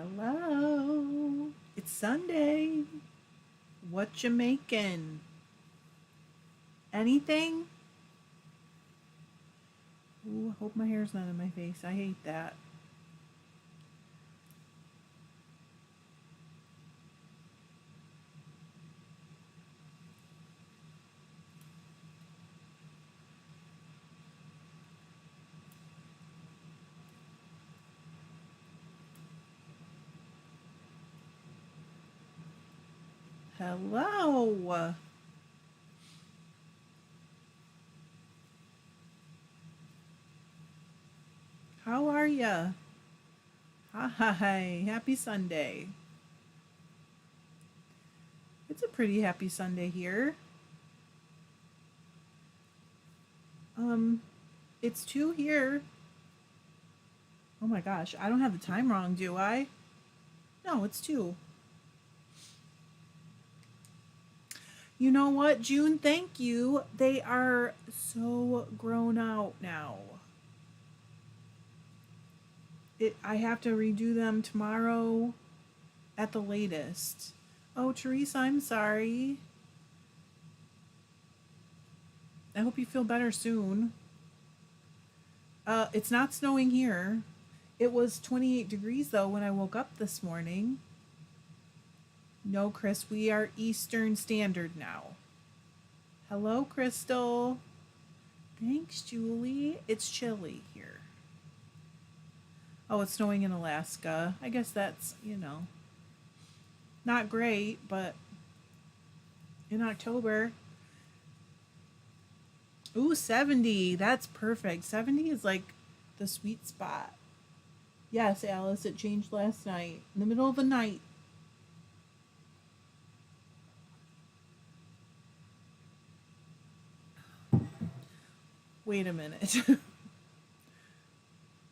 Hello. It's Sunday. What you making? Anything? Ooh, I hope my hair's not in my face. I hate that. Hello. How are ya? Hi. Happy Sunday. It's a pretty happy Sunday here. Um, it's 2 here. Oh my gosh, I don't have the time wrong, do I? No, it's 2. You know what, June? Thank you. They are so grown out now. I have to redo them tomorrow at the latest. Oh, Teresa, I'm sorry. I hope you feel better soon. It's not snowing here. It was 28 degrees though when I woke up this morning. No, Chris, we are Eastern Standard now. Hello, Crystal. Thanks, Julie. It's chilly here. Oh, it's snowing in Alaska. I guess that's, not great, but in October. Ooh, 70. That's perfect. 70 is like the sweet spot. Yes, Alice, it changed last night. In the middle of the night. Wait a minute.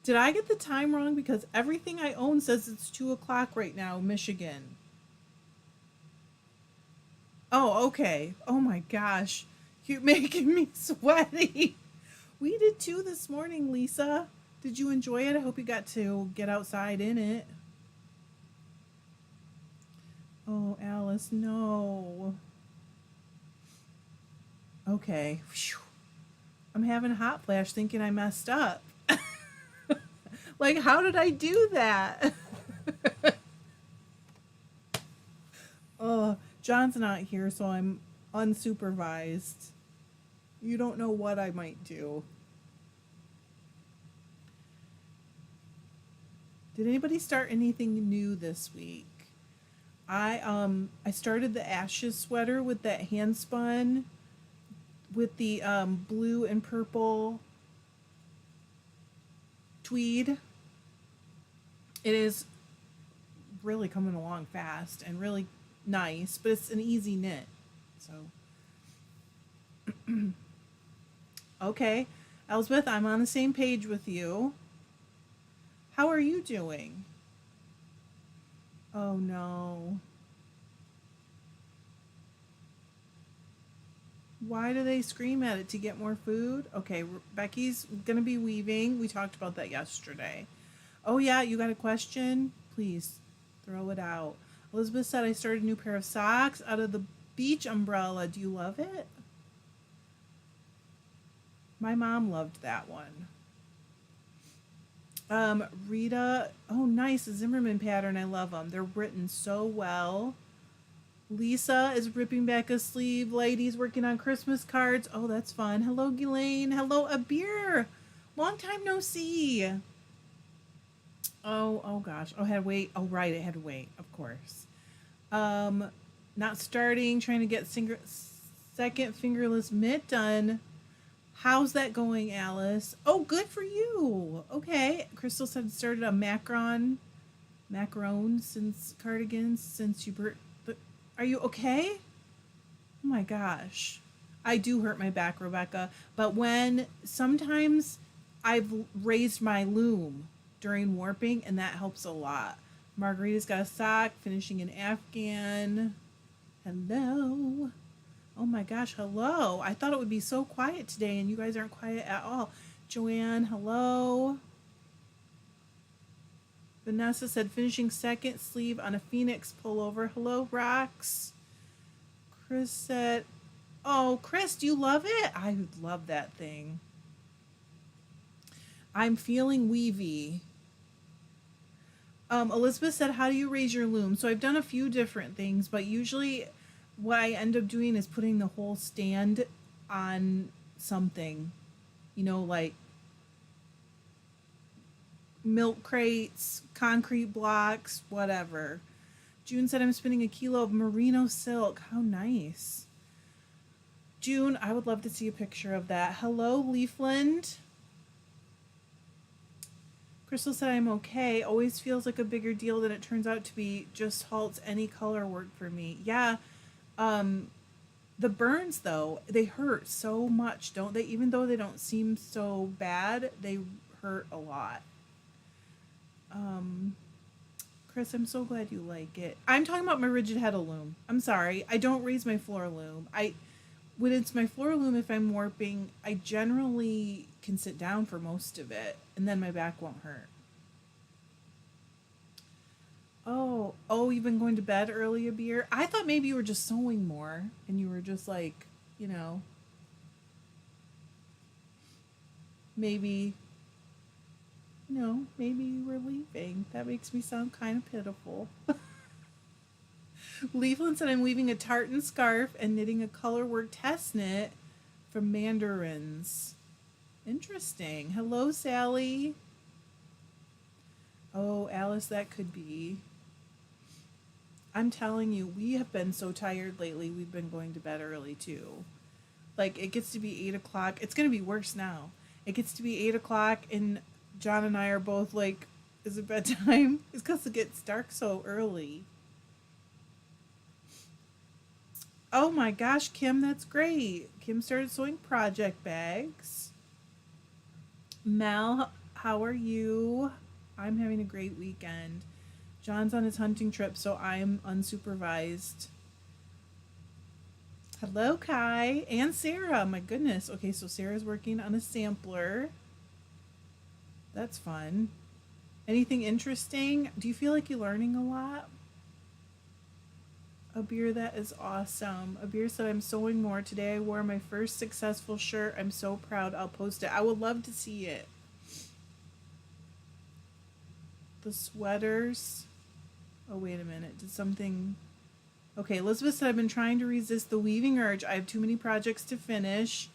Did I get the time wrong? Because everything I own says it's 2 o'clock right now, Michigan. Oh, okay. Oh my gosh. You're making me sweaty. We did too this morning, Lisa. Did you enjoy it? I hope you got to get outside in it. Oh, Alice, no. Okay. Phew. I'm having a hot flash thinking I messed up. Like, how did I do that? Oh, John's not here, so I'm unsupervised. You don't know what I might do. Did anybody start anything new this week? I started the ashes sweater with that hand spun with the blue and purple tweed. It is really coming along fast and really nice, but it's an easy knit. So, okay. Elsbeth, I'm on the same page with you. How are you doing? Oh no. Why do they scream at it to get more food? Okay, Becky's gonna be weaving. We talked about that yesterday. Oh, yeah, you got a question? Please throw it out. Elizabeth said, I started a new pair of socks out of the beach umbrella. Do you love it? My mom loved that one. Rita, oh, nice. A Zimmerman pattern. I love them. They're written so well. Lisa is ripping back a sleeve. Ladies working on Christmas cards. Oh, that's fun. Hello, Ghislaine. Hello, Abir. Long time no see. Oh gosh. Oh, I had to wait. Oh, right. I had to wait. Of course. Um, Not starting. Trying to get second fingerless mitt done. How's that going, Alice? Oh, good for you. Okay. Crystal said it started a macaron since cardigans since you are you okay? Oh my gosh. I do hurt my back, Rebecca. But when sometimes I've raised my loom during warping, and that helps a lot. Margarita's got a sock, finishing an Afghan. Hello. Oh my gosh, hello. I thought it would be so quiet today, and you guys aren't quiet at all. Joanne, hello. Vanessa said finishing second sleeve on a Phoenix pullover. Hello, Rox. Chris said, oh, Chris, do you love it? I love that thing. I'm feeling weavy. Elizabeth said, how do you raise your loom? So I've done a few different things, but usually what I end up doing is putting the whole stand on something, like milk crates, concrete blocks, whatever. June said, I'm spinning a kilo of merino silk. How nice. June, I would love to see a picture of that. Hello, Leafland. Crystal said, I'm okay. Always feels like a bigger deal than it turns out to be. Just halts any color work for me. Yeah. The burns, though, they hurt so much, don't they? Even though they don't seem so bad, they hurt a lot. Chris, I'm so glad you like it. I'm talking about my rigid heddle loom. I'm sorry. I don't raise my floor loom. When it's my floor loom, if I'm warping, I generally can sit down for most of it, and then my back won't hurt. Oh, you've been going to bed early, Abir? I thought maybe you were just sewing more, and you were just like, maybe, maybe you were leaving. That makes me sound kind of pitiful. Leafland said, I'm weaving a tartan scarf and knitting a colorwork test knit from mandarins. Interesting. Hello, Sally. Oh, Alice, that could be. I'm telling you, we have been so tired lately. We've been going to bed early, too. Like, it gets to be 8 o'clock. It's going to be worse now. It gets to be 8 o'clock, and John and I are both like, is it bedtime? It's because it gets dark so early. Oh my gosh, Kim, that's great. Kim started sewing project bags. Mel, how are you? I'm having a great weekend. John's on his hunting trip, so I'm unsupervised. Hello, Kai. And Sarah. My goodness. Okay, so Sarah's working on a sampler. That's fun. Anything interesting? Do you feel like you're learning a lot? Abir, that is awesome. Abir said, I'm sewing more. Today I wore my first successful shirt. I'm so proud. I'll post it. I would love to see it. The sweaters. Oh, wait a minute. Did something... Okay, Elizabeth said, I've been trying to resist the weaving urge. I have too many projects to finish,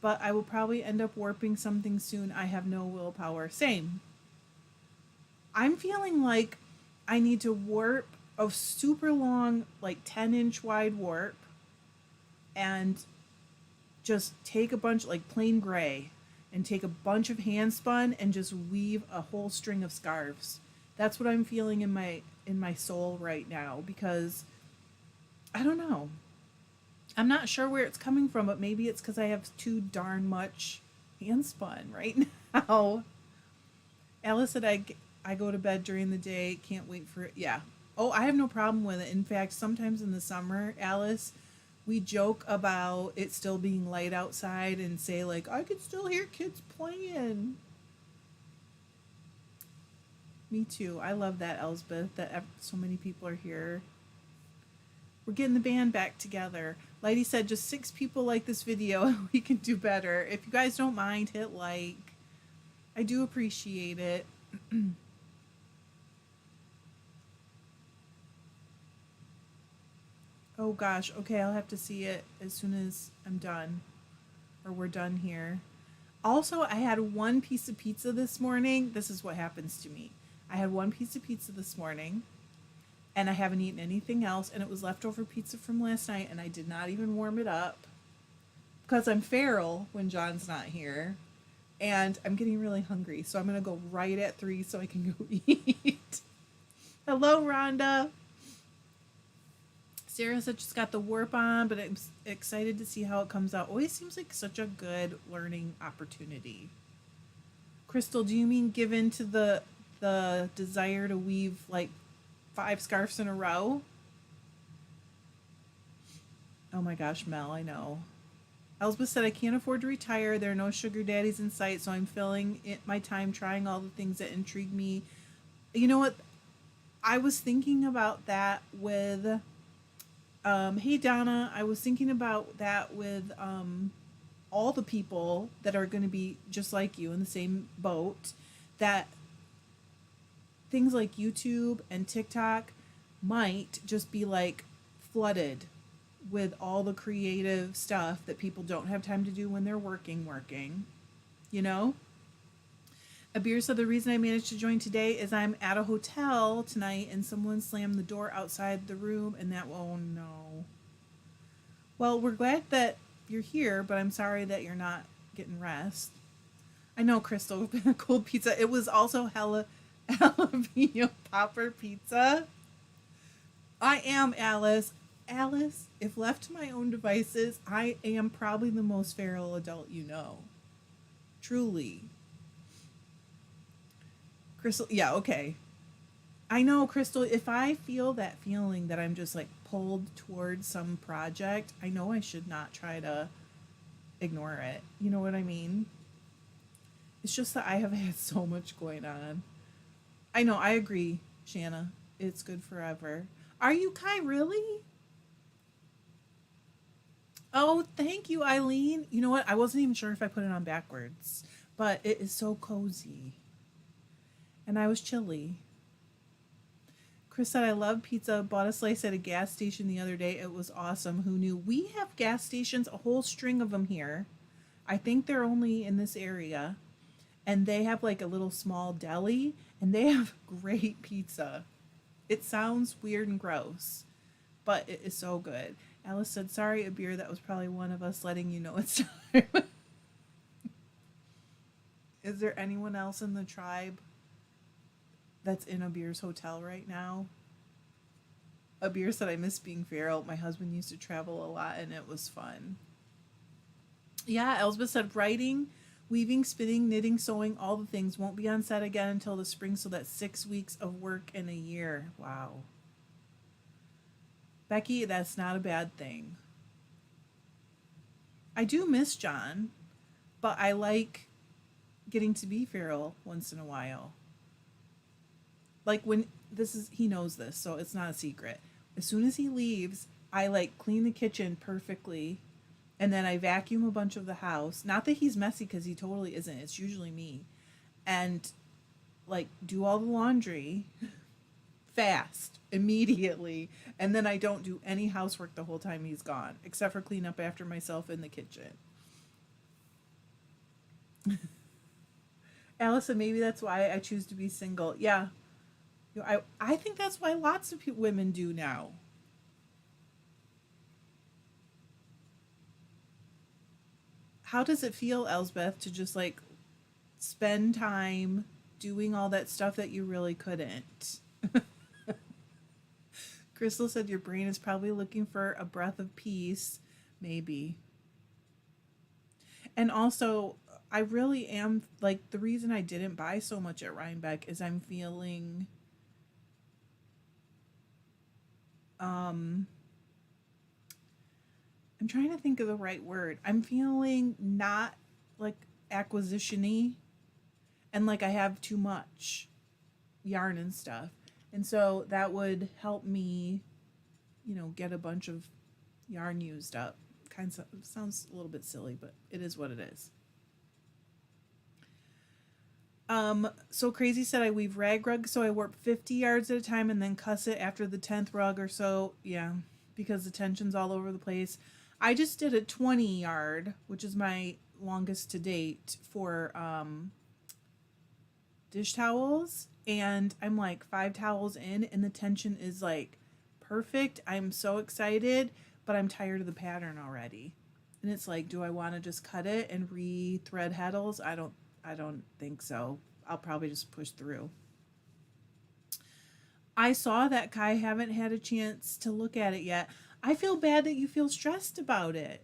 but I will probably end up warping something soon. I have no willpower. Same. I'm feeling like I need to warp a super long, like 10-inch wide warp and just take a bunch, like plain gray, and take a bunch of hand spun and just weave a whole string of scarves. That's what I'm feeling in my soul right now, because I don't know. I'm not sure where it's coming from, but maybe it's because I have too darn much hand spun right now. Alice said, I go to bed during the day. Can't wait for it. Yeah. Oh, I have no problem with it. In fact, sometimes in the summer, Alice, we joke about it still being light outside and say, like, I could still hear kids playing. Me too. I love that, Elsbeth, that so many people are here. We're getting the band back together. Lighty said, just 6 people like this video. We can do better. If you guys don't mind, hit like. I do appreciate it. Oh gosh. Okay, I'll have to see it as soon as I'm done. Or we're done here. Also, I had one piece of pizza this morning. This is what happens to me. I had one piece of pizza this morning, and I haven't eaten anything else, and it was leftover pizza from last night, and I did not even warm it up because I'm feral when John's not here, and I'm getting really hungry, so I'm going to go right at 3 so I can go eat. Hello, Rhonda. Sarah said she's got the warp on, but I'm excited to see how it comes out. Always seems like such a good learning opportunity. Crystal, do you mean give in to the desire to weave like 5 scarves in a row? Oh my gosh, Mel, I know. Elsbeth said, I can't afford to retire. There are no sugar daddies in sight, so I'm filling my time trying all the things that intrigue me You know what? I was thinking about that with hey Donna, I was thinking about that with all the people that are going to be just like you in the same boat, that things like YouTube and TikTok might just be like flooded with all the creative stuff that people don't have time to do when they're working, you know? Abir said the reason I managed to join today is I'm at a hotel tonight and someone slammed the door outside the room and that, oh no. Well, we're glad that you're here, but I'm sorry that you're not getting rest. I know, Crystal, cold pizza. It was also jalapeno popper pizza. I am Alice. Alice, if left to my own devices, I am probably the most feral adult you know. Truly. Crystal, yeah, okay. I know, Crystal, if I feel that feeling that I'm just like pulled towards some project, I know I should not try to ignore it. You know what I mean? It's just that I have had so much going on. I know, I agree, Shanna. It's good forever. Are you Kai really? Oh, thank you, Eileen. You know what? I wasn't even sure if I put it on backwards, but it is so cozy. And I was chilly. Chris said, I love pizza. Bought a slice at a gas station the other day. It was awesome. Who knew? We have gas stations, a whole string of them here. I think they're only in this area. And they have like a little small deli, and they have great pizza. It sounds weird and gross, but it is so good. Alice said, sorry, Abir, that was probably one of us letting you know it's time. Is there anyone else in the tribe that's in Abir's hotel right now? Abir said, I miss being feral. My husband used to travel a lot and it was fun. Yeah, Elsbeth said, writing, weaving, spinning, knitting, sewing, all the things won't be on set again until the spring, so that's 6 weeks of work in a year. Wow. Becky, that's not a bad thing. I do miss John, but I like getting to be feral once in a while. Like when this is, he knows this, so it's not a secret. As soon as he leaves, I like clean the kitchen perfectly and then I vacuum a bunch of the house. Not that he's messy because he totally isn't, it's usually me. And like do all the laundry fast, immediately. And then I don't do any housework the whole time he's gone, except for clean up after myself in the kitchen. Allison, maybe that's why I choose to be single. Yeah, I think that's why lots of women do now. How does it feel, Elsbeth, to just like spend time doing all that stuff that you really couldn't? Crystal said your brain is probably looking for a breath of peace. Maybe. And also, I really am like the reason I didn't buy so much at Rhinebeck is I'm feeling um I'm trying to think of the right word. I'm feeling not like acquisition-y and like I have too much yarn and stuff. And so that would help me, get a bunch of yarn used up. Kind of sounds a little bit silly, but it is what it is. So Crazy said I weave rag rugs, so I warp 50 yards at a time and then cuss it after the 10th rug or so. Yeah, because the tension's all over the place. I just did a 20 yard, which is my longest to date for dish towels, and I'm like 5 towels in and the tension is like perfect. I'm so excited, but I'm tired of the pattern already. And it's like, do I want to just cut it and re-thread heddles? I don't think so. I'll probably just push through. I saw that, Kai. Haven't had a chance to look at it yet. I feel bad that you feel stressed about it.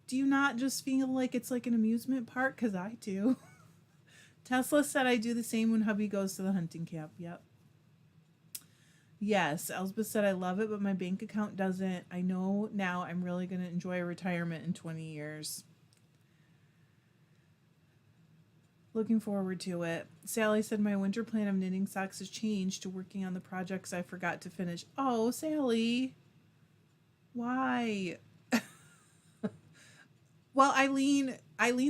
Do you not just feel like it's like an amusement park? Because I do. Tesla said I do the same when hubby goes to the hunting camp. Yep. Yes, Elsbeth said I love it, but my bank account doesn't. I know now I'm really going to enjoy retirement in 20 years. Looking forward to it. Sally said my winter plan of knitting socks has changed to working on the projects I forgot to finish. Oh, Sally. Why? Well, Eileen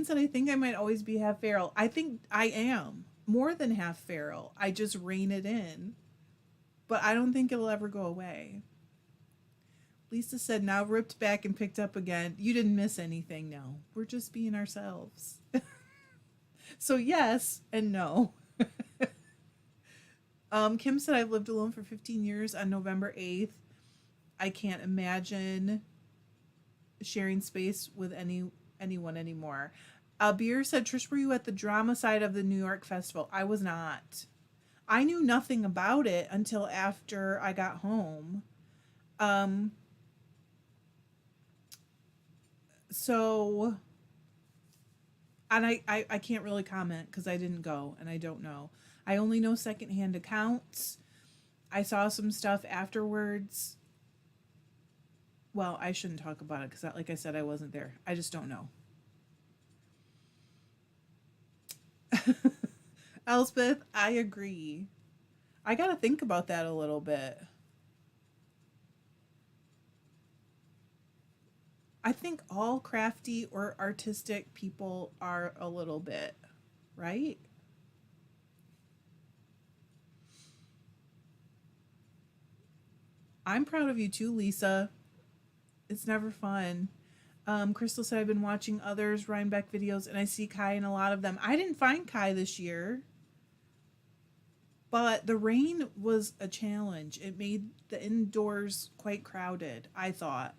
said I think I might always be half feral. I think I am more than half feral. I just rein it in. But I don't think it'll ever go away. Lisa said now ripped back and picked up again. You didn't miss anything, no. We're just being ourselves. So yes and no. Kim said I've lived alone for 15 years on November 8th. I can't imagine sharing space with anyone anymore. Beer said, Trish, were you at the drama side of the New York Festival? I was not. I knew nothing about it until after I got home. So, and I can't really comment because I didn't go and I don't know. I only know secondhand accounts. I saw some stuff afterwards. Well, I shouldn't talk about it because, like I said, I wasn't there. I just don't know. Elspeth, I agree. I got to think about that a little bit. I think all crafty or artistic people are a little bit, right? I'm proud of you too, Lisa. It's never fun. Crystal said I've been watching others Rhinebeck videos and I see Kai in a lot of them. I didn't find Kai this year, but the rain was a challenge. It made the indoors quite crowded, I thought.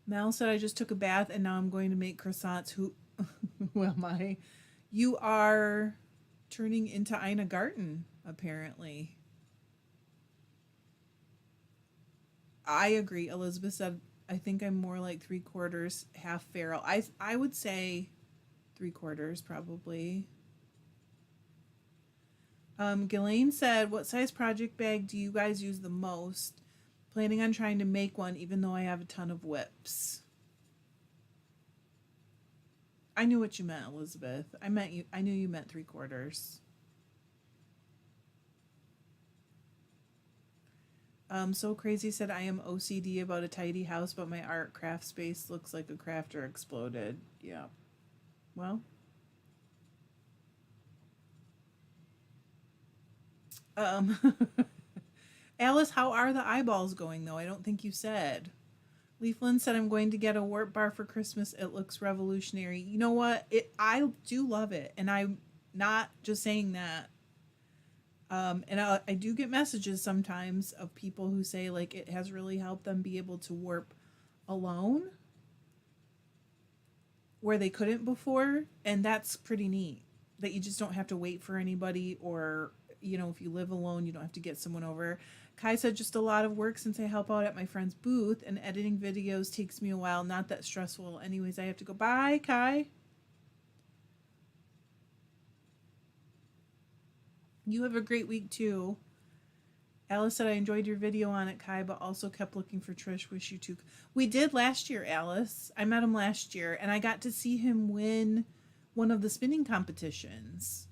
Mel said I just took a bath and now I'm going to make croissants. Who am I? You are turning into Ina Garten, apparently. I agree. Elizabeth said, I think I'm more like 3/4 half feral. I would say 3/4 probably. Ghislaine said, what size project bag do you guys use the most? Planning on trying to make one even though I have a ton of whips. I knew what you meant, Elizabeth. I knew you meant 3/4. So Crazy said I am OCD about a tidy house, but my art craft space looks like a crafter exploded. Yeah. Well. Um Alice, how are the eyeballs going though? I don't think you said. Leafland said I'm going to get a warp bar for Christmas. It looks revolutionary. You know what? I do love it, and I'm not just saying that. And I do get messages sometimes of people who say like it has really helped them be able to warp alone where they couldn't before, and that's pretty neat. That you just don't have to wait for anybody, or if you live alone, you don't have to get someone over. Kai said just a lot of work since I help out at my friend's booth, and editing videos takes me a while. Not that stressful. Anyways, I have to go. Bye, Kai. You have a great week too. Alice said I enjoyed your video on it, Kai, but also kept looking for Trish. Wish you two. We did last year, Alice. I met him last year, and I got to see him win one of the spinning competitions.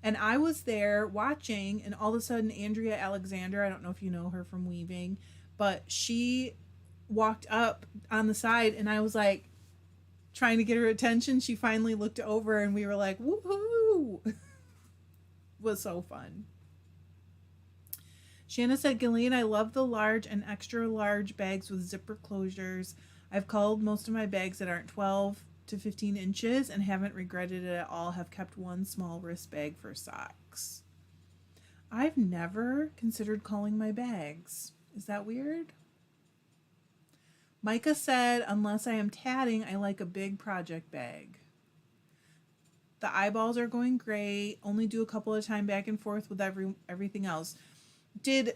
And I was there watching, and all of a sudden, Andrea Alexander, I don't know if you know her from weaving, but she walked up on the side, and I was like trying to get her attention. She finally looked over, and we were like, woohoo! It was so fun. Shanna said, Gillian, I love the large and extra large bags with zipper closures. I've culled most of my bags that aren't 12 to 15 inches and haven't regretted it at all. Have kept one small wrist bag for socks. I've never considered culling my bags. Is that weird? Micah said, unless I am tatting, I like a big project bag. The eyeballs are going great. Only do a couple of time back and forth with everything else. Did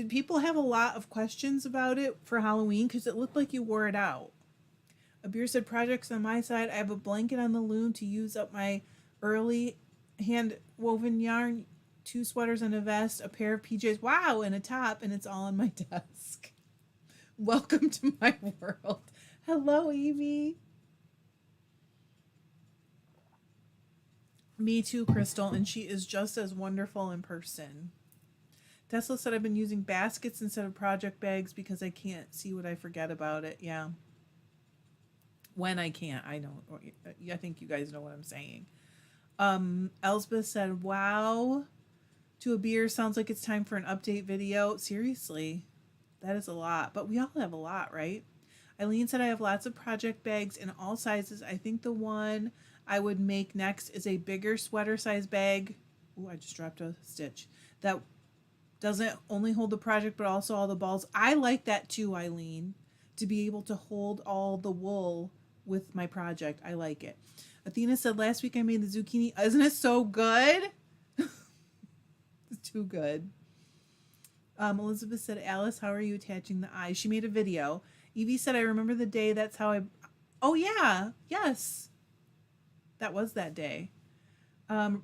people have a lot of questions about it for Halloween? Because it looked like you wore it out. Abir said, projects on my side. I have a blanket on the loom to use up my early hand woven yarn, 2 sweaters and a vest, a pair of PJs, wow, and a top, and it's all on my desk. Welcome to my world. Hello, Evie. Me too, Crystal, and she is just as wonderful in person. Tesla said I've been using baskets instead of project bags because I can't see what I forget about it. Yeah. When I can't, I know. I think you guys know what I'm saying. Elsbeth said, wow, to a beer sounds like it's time for an update video. Seriously, that is a lot. But we all have a lot, right? Eileen said I have lots of project bags in all sizes. I think the one I would make next is a bigger sweater size bag. Ooh, I just dropped a stitch. That doesn't only hold the project but also all the balls. I like that too, Eileen, to be able to hold all the wool with my project. I like it. Athena said last week I made the zucchini. Isn't it so good? It's too good. Elizabeth said, Alice, how are you attaching the eyes? She made a video. Evie said, I remember the day. That's how I. Oh, yeah. Yes. That was that day.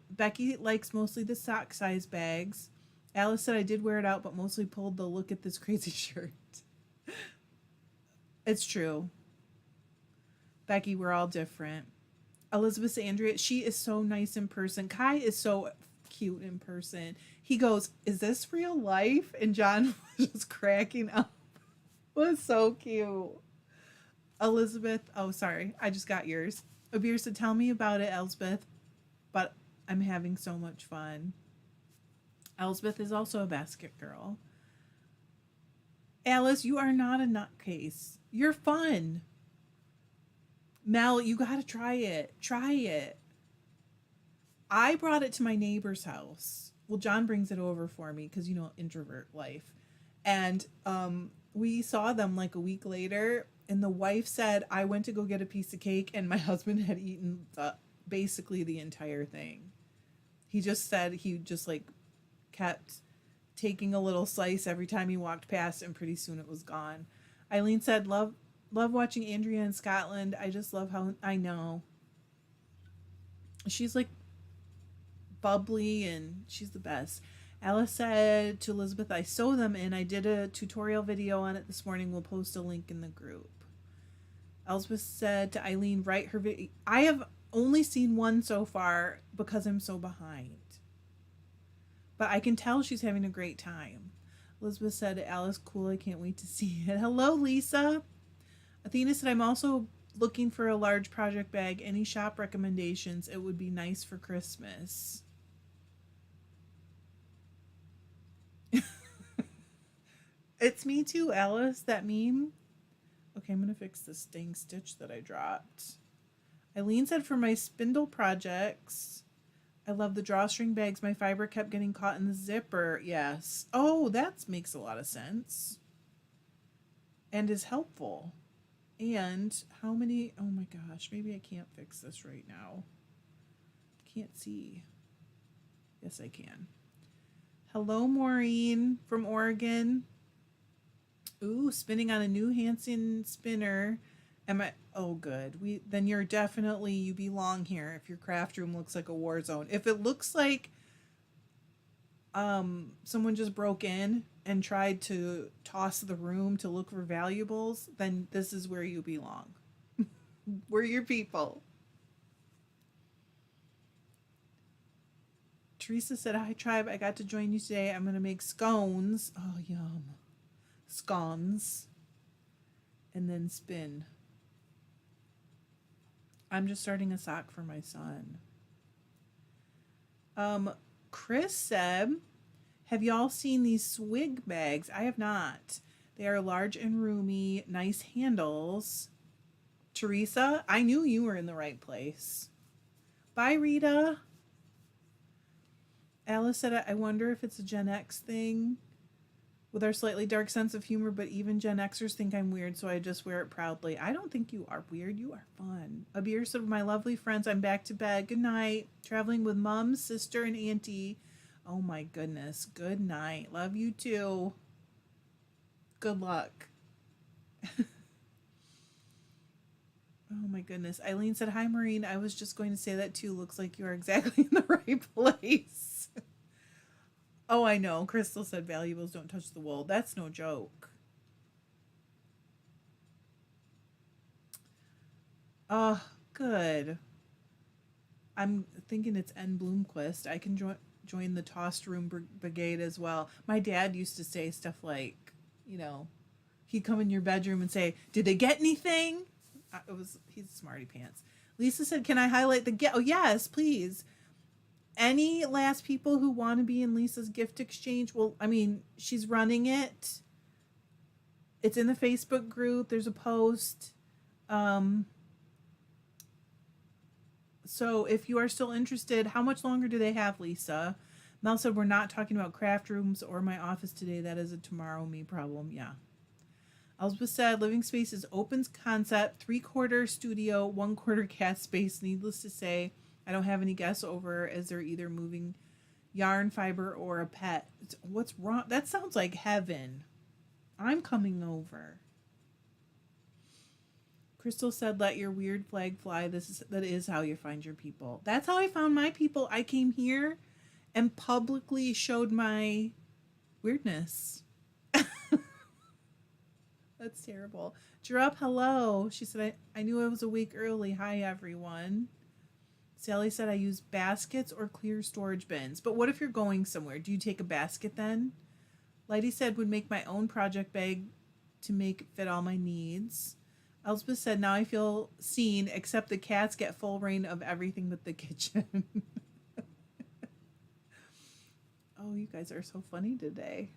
Becky likes mostly the sock size bags. Alice said, I did wear it out, but mostly pulled the look at this crazy shirt. It's true. Becky, we're all different. Elizabeth said, Andrea, she is so nice in person. Kai is so cute in person. He goes, is this real life? And John was just cracking up. It was so cute. Elizabeth, oh, sorry. I just got yours. Abir said, tell me about it, Elsbeth. But I'm having so much fun. Elsbeth is also a basket girl. Alice, you are not a nutcase. You're fun. Mel, you got to try it. Try it. I brought it to my neighbor's house. Well, John brings it over for me because, you know, introvert life. And we saw them like a week later. And the wife said, I went to go get a piece of cake and my husband had eaten basically the entire thing. He just said he just like kept taking a little slice every time he walked past and pretty soon it was gone. Eileen said, love watching Andrea in Scotland. I just love how I know. She's like bubbly and she's the best. Alice said to Elizabeth, I sew them in. I did a tutorial video on it this morning. We'll post a link in the group. Elizabeth said to Eileen, write her video. I have only seen one so far because I'm so behind. But I can tell she's having a great time. Elizabeth said, Alice, cool. I can't wait to see it. Hello, Lisa. Athena said, I'm also looking for a large project bag. Any shop recommendations? It would be nice for Christmas. It's me too, Alice. That meme. Okay, I'm going to fix this dang stitch that I dropped. Eileen said, for my spindle projects, I love the drawstring bags. My fiber kept getting caught in the zipper. Yes. Oh, that makes a lot of sense. And is helpful. And how many... Oh my gosh, maybe I can't fix this right now. Can't see. Yes, I can. Hello, Maureen from Oregon. Ooh, spinning on a new Hansen spinner. Am I? Oh, good. Then you're definitely, you belong here. If your craft room looks like a war zone. If it looks like someone just broke in and tried to toss the room to look for valuables, then this is where you belong. We're your people. Teresa said, hi, tribe. I got to join you today. I'm going to make scones. Oh, yum. Scones. And then spin. I'm just starting a sock for my son. Chris said, have y'all seen these swig bags? I have not. They are large and roomy, nice handles. Teresa, I knew you were in the right place. Bye, Rita. Alice said, I wonder if it's a Gen X thing with our slightly dark sense of humor, but even Gen Xers think I'm weird, so I just wear it proudly. I don't think you are weird. You are fun. Abir said, my lovely friends, I'm back to bed. Good night. Traveling with mom, sister, and auntie. Oh my goodness. Good night. Love you too. Good luck. Oh my goodness. Eileen said, hi, Maureen. I was just going to say that too. Looks like you are exactly in the right place. Oh, I know. Crystal said valuables don't touch the wool. That's no joke. Oh, good. I'm thinking it's N. Bloomquist. I can join the tossed room brigade as well. My dad used to say stuff like, you know, he'd come in your bedroom and say, "Did they get anything?" He's a smarty pants. Lisa said, "Can I highlight the gift?" Oh yes, please. Any last people who want to be in Lisa's gift exchange? Well, I mean, she's running it. It's in the Facebook group. There's a post. Um, so if you are still interested, how much longer do they have, Lisa? Mel said, "We're not talking about craft rooms or my office today. That is a tomorrow me problem." Yeah. Elspeth said, "Living space is open concept, 3/4 studio, 1/4 cat space. Needless to say, I don't have any guests over as they're either moving yarn, fiber, or a pet." What's wrong? That sounds like heaven. I'm coming over. Crystal said, "Let your weird flag fly. That is how you find your people." That's how I found my people. I came here and publicly showed my weirdness. That's terrible. Drop, hello. She said, I knew I was a week early. Hi, everyone. Sally said, "I use baskets or clear storage bins." But what if you're going somewhere? Do you take a basket then? Lighty said, "Would make my own project bag to make it fit all my needs." Elspeth said, "Now I feel seen, except the cats get full reign of everything but the kitchen." Oh, you guys are so funny today.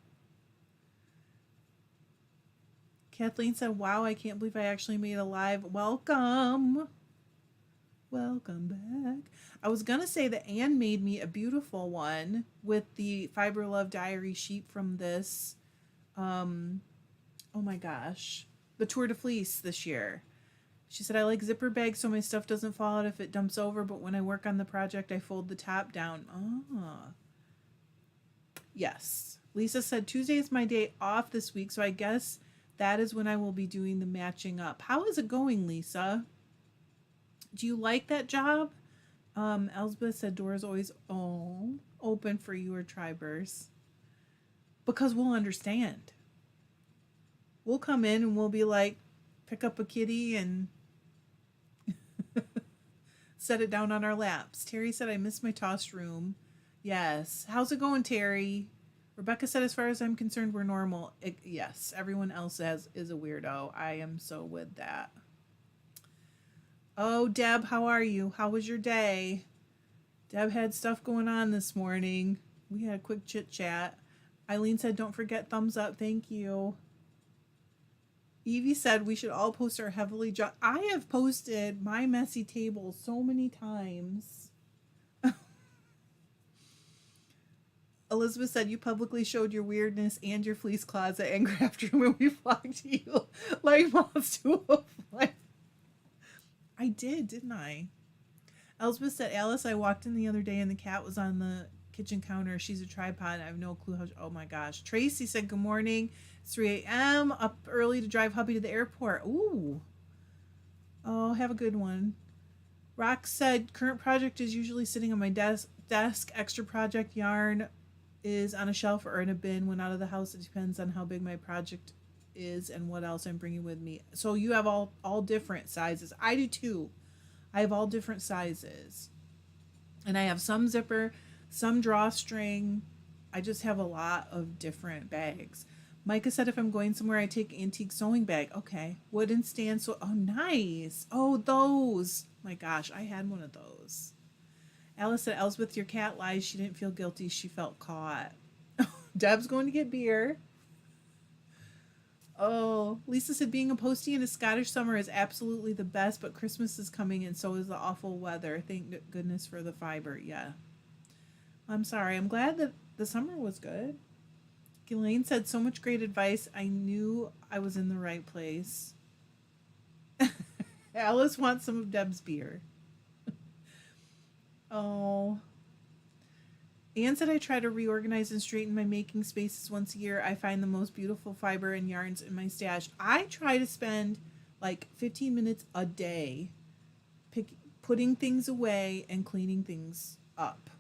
Kathleen said, "Wow, I can't believe I actually made a live. Welcome. Welcome back." I was going to say that Anne made me a beautiful one with the Fiber Love Diary sheet from this. Oh my gosh. The Tour de Fleece this year. She said, "I like zipper bags so my stuff doesn't fall out if it dumps over, but when I work on the project, I fold the top down." Ah. Yes. Lisa said, "Tuesday is my day off this week, so I guess that is when I will be doing the matching up." How is it going, Lisa? Do you like that job? Elsbeth said, "Doors always open for you or tribers." Because we'll understand. We'll come in and we'll be like, pick up a kitty and set it down on our laps. Terry said, "I miss my tossed room." Yes. How's it going, Terry? Rebecca said, "As far as I'm concerned, we're normal." Yes. Everyone else is a weirdo. I am so with that. Oh, Deb, how are you? How was your day? Deb had stuff going on this morning. We had a quick chit chat. Eileen said, "Don't forget thumbs up." Thank you. Evie said, "We should all post our heavily I have posted my messy table so many times. Elizabeth said, "You publicly showed your weirdness and your fleece closet and craft room when we flocked to you like moths to a flame." I did, didn't I? Elizabeth said, "Alice, I walked in the other day and the cat was on the kitchen counter. She's a tripod. I have no clue how." Oh my gosh. Tracy said, "Good morning. It's 3 a.m. Up early to drive hubby to the airport." Ooh. Oh, have a good one. Rock said, "Current project is usually sitting on my desk. Extra project yarn is on a shelf or in a bin when out of the house. It depends on how big my project is and what else I'm bringing with me." So you have all different sizes. I do too. I have all different sizes. And I have some zipper, some drawstring. I just have a lot of different bags. Micah said, "If I'm going somewhere, I take antique sewing bag." Okay. Wooden stand. So, oh, nice. Oh, those. My gosh, I had one of those. Alice said, "Elsbeth, your cat lies. She didn't feel guilty. She felt caught." Deb's going to get beer. Oh, Lisa said, "Being a postie in a Scottish summer is absolutely the best, but Christmas is coming and so is the awful weather. Thank goodness for the fiber." Yeah. I'm sorry. I'm glad that the summer was good. Ghislaine said, "So much great advice. I knew I was in the right place." Alice wants some of Deb's beer. Oh. Anne said, "I try to reorganize and straighten my making spaces once a year. I find the most beautiful fiber and yarns in my stash." I try to spend like 15 minutes a day putting things away and cleaning things up,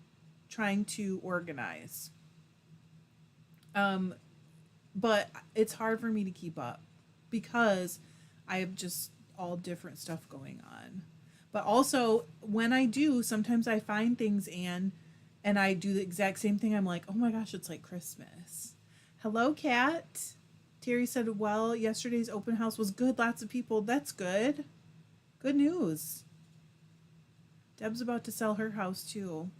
trying to organize. But it's hard for me to keep up because I have just all different stuff going on. But also, when I do, sometimes I find things, and I do the exact same thing. I'm like, oh my gosh, it's like Christmas. Hello, Kat. Terry said, well, yesterday's open house was good. Lots of people. That's good. Good news. Deb's about to sell her house too.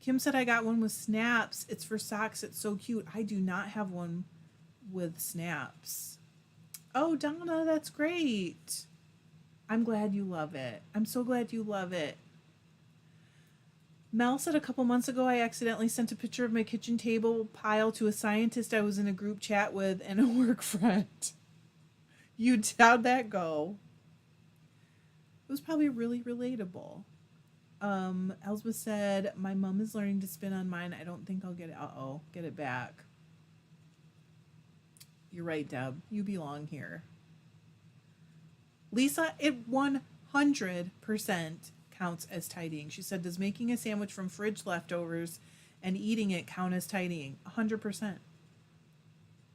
Kim said, I got one with snaps. It's for socks. It's so cute. I do not have one with snaps. Oh, Donna, that's great. I'm glad you love it. I'm so glad you love it. Mel said a couple months ago I accidentally sent a picture of my kitchen table pile to a scientist I was in a group chat with and a work friend. How'd that go? It was probably really relatable. Elsbeth said, my mom is learning to spin on mine. I don't think I'll get it. Uh-oh, get it back. You're right, Deb. You belong here. Lisa, it 100% counts as tidying. She said, does making a sandwich from fridge leftovers and eating it count as tidying? 100%.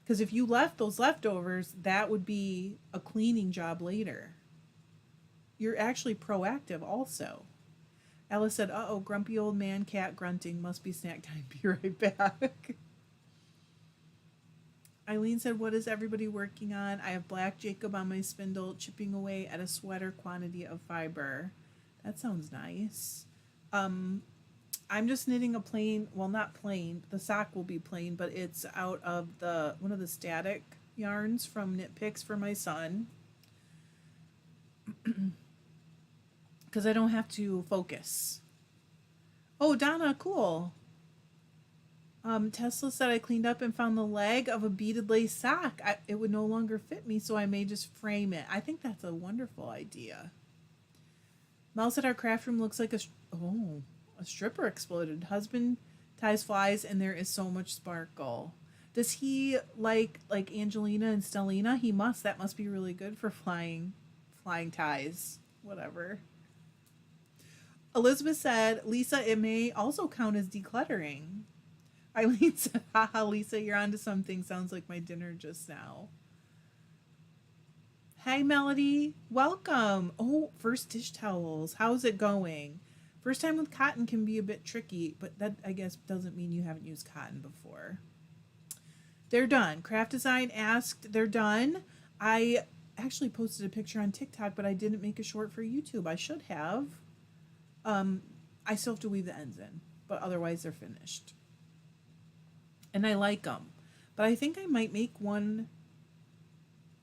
Because if you left those leftovers, that would be a cleaning job later. You're actually proactive also. Alice said, uh-oh, grumpy old man cat grunting. Must be snack time. Be right back. Eileen said, what is everybody working on? I have Black Jacob on my spindle, chipping away at a sweater quantity of fiber. That sounds nice. I'm just knitting a plain, well, not plain, the sock will be plain, but it's out of one of the static yarns from Knit Picks for my son. Because I don't have to focus. Oh, Donna, cool. Tesla said I cleaned up and found the leg of a beaded lace sock. It would no longer fit me, so I may just frame it. I think that's a wonderful idea. Mel said our craft room looks like a stripper exploded. Husband ties flies, and there is so much sparkle. Does he like Angelina and Stellina? He must. That must be really good for flying ties. Whatever. Elizabeth said, Lisa, it may also count as decluttering. Eileen said, haha, Lisa, you're onto something. Sounds like my dinner just now. Hi, Melody. Welcome. Oh, first dish towels. How's it going? First time with cotton can be a bit tricky, but that, I guess, doesn't mean you haven't used cotton before. They're done. Craft Design asked, they're done. I actually posted a picture on TikTok, but I didn't make a short for YouTube. I should have. I still have to weave the ends in, but otherwise they're finished. And I like them. But I think I might make one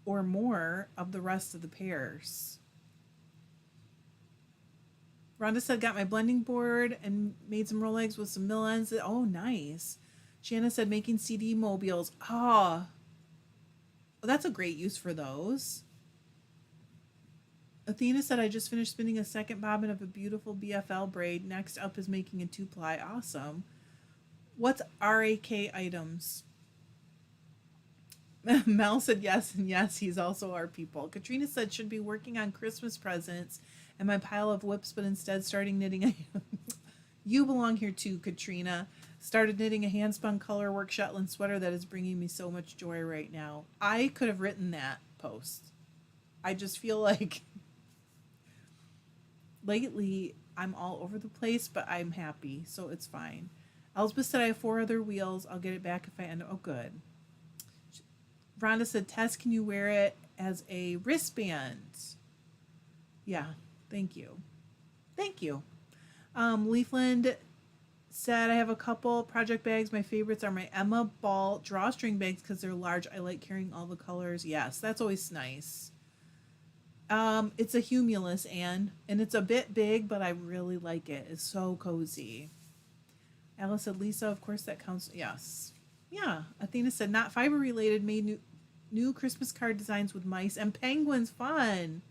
or more of the rest of the pairs. Rhonda said, got my blending board and made some roll eggs with some mill ends. Oh, nice. Shanna said, making CD mobiles. Oh, that's a great use for those. Athena said, I just finished spinning a second bobbin of a beautiful BFL braid. Next up is making a 2-ply. Awesome. What's RAK items? Mel said yes, and yes, he's also our people. Katrina said, should be working on Christmas presents and my pile of whips, but instead starting knitting You belong here too, Katrina. Started knitting a hand-spun colorwork Shetland sweater that is bringing me so much joy right now. I could have written that post. I just feel like lately I'm all over the place, but I'm happy, so it's fine. Elsbeth said I have 4 other wheels. I'll get it back if I end. Oh, good. Rhonda said, Tess, can you wear it as a wristband? Yeah, thank you. Thank you. Leafland said, I have a couple project bags. My favorites are my Emma Ball drawstring bags because they're large. I like carrying all the colors. Yes, that's always nice. It's a Humulus, and it's a bit big, but I really like it. It's so cozy. Alice said, Lisa, of course that counts. Yes. Yeah. Athena said, not fiber related, made new Christmas card designs with mice and penguins. Fun.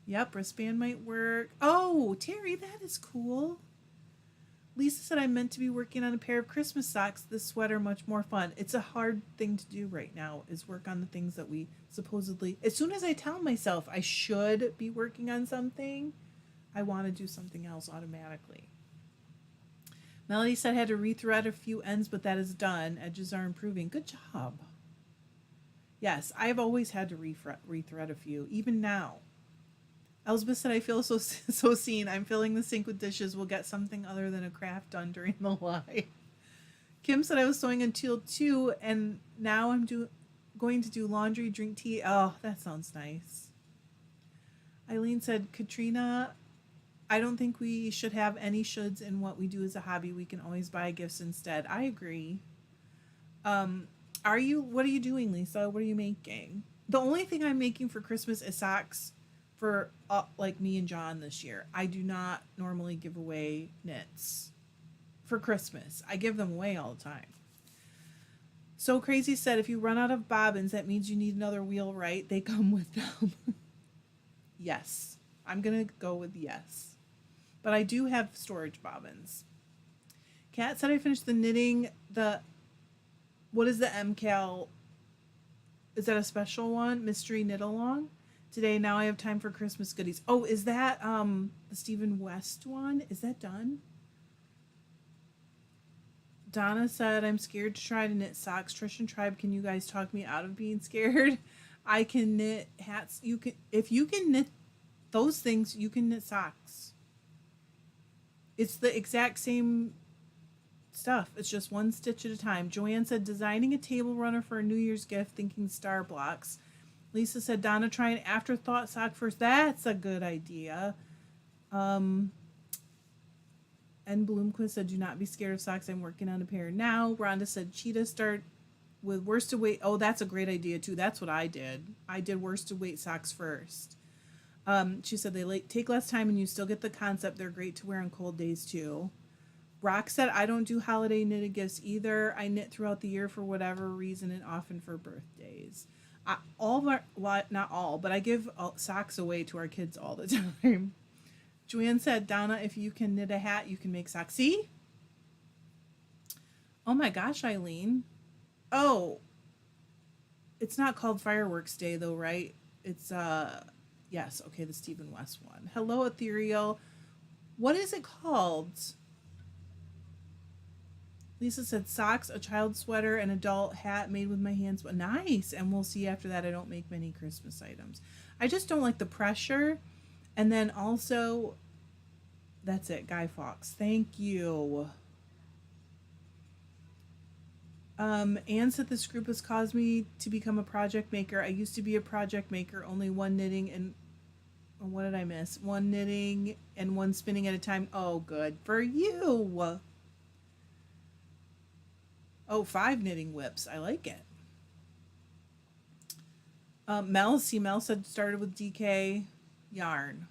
Yep, wristband might work. Oh, Terry, that is cool. Lisa said, I meant to be working on a pair of Christmas socks. This sweater much more fun. It's a hard thing to do right now, is work on the things that we supposedly, as soon as I tell myself I should be working on something, I want to do something else automatically. Melody said I had to rethread a few ends, but that is done. Edges are improving. Good job. Yes, I've always had to rethread a few, even now. Elspeth said, I feel so seen. I'm filling the sink with dishes. We'll get something other than a craft done during the live. Kim said, I was sewing until 2, and now going to do laundry, drink tea. Oh, that sounds nice. Eileen said, Katrina, I don't think we should have any shoulds in what we do as a hobby. We can always buy gifts instead. I agree. Um, what are you doing, Lisa? What are you making? The only thing I'm making for Christmas is socks for like me and John this year. I do not normally give away knits for Christmas. I give them away all the time. So Crazy said, if you run out of bobbins, that means you need another wheel, right? They come with them. Yes. I'm going to go with yes. But I do have storage bobbins. Kat said I finished the knitting. What is the MCAL? Is that a special one? Mystery Knit Along? Today, now I have time for Christmas goodies. Oh, is that the Stephen West one? Is that done? Donna said, I'm scared to try to knit socks. Trish and Tribe, can you guys talk me out of being scared? I can knit hats. If you can knit those things, you can knit socks. It's the exact same stuff. It's just one stitch at a time. Joanne said, designing a table runner for a New Year's gift, thinking star blocks. Lisa said, Donna, try an afterthought sock first. That's a good idea. And Bloomquist said, do not be scared of socks. I'm working on a pair now. Rhonda said, Cheetah, start with worsted weight. Oh, that's a great idea, too. That's what I did. I did worsted weight socks first. She said, they take less time and you still get the concept. They're great to wear on cold days, too. Rock said, I don't do holiday knitted gifts either. I knit throughout the year for whatever reason and often for birthdays. Not all, but I give socks away to our kids all the time. Joanne said, Donna, if you can knit a hat, you can make socks. See? Oh my gosh, Eileen. Oh, it's not called Fireworks Day though, right? It's, yes, okay, the Stephen West one. Hello, Ethereal. What is it called? Lisa said socks, a child sweater, an adult hat made with my hands. But nice. And we'll see after that. I don't make many Christmas items. I just don't like the pressure. And then also, that's it, Guy Fawkes. Thank you. Anne said this group has caused me to become a project maker. I used to be a project maker, only one knitting and what did I miss? One knitting and one spinning at a time. Oh, good for you. Oh, 5 knitting whips. I like it. Mel said started with DK yarn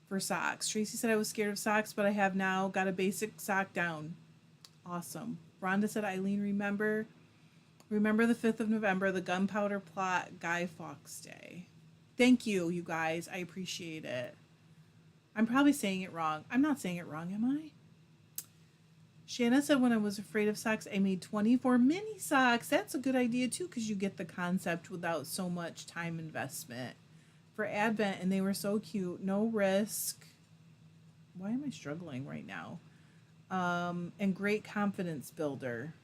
for socks. Tracy said I was scared of socks, but I have now got a basic sock down. Awesome. Rhonda said, Eileen, remember the 5th of November, the gunpowder plot, Guy Fawkes Day. Thank you, you guys. I appreciate it. I'm probably saying it wrong. I'm not saying it wrong, am I? Shanna said, when I was afraid of socks, I made 24 mini socks. That's a good idea, too, because you get the concept without so much time investment for Advent, and they were so cute. No risk. Why am I struggling right now? And great confidence builder.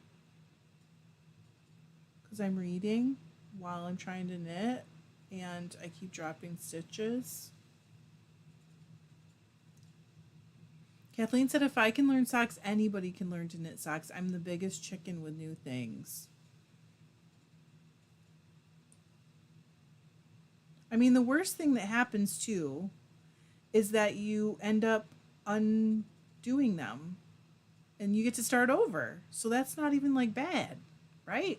Because I'm reading while I'm trying to knit, and I keep dropping stitches. Kathleen said, if I can learn socks, anybody can learn to knit socks. I'm the biggest chicken with new things. I mean, the worst thing that happens, too, is that you end up undoing them. And you get to start over. So that's not even, like, bad, right?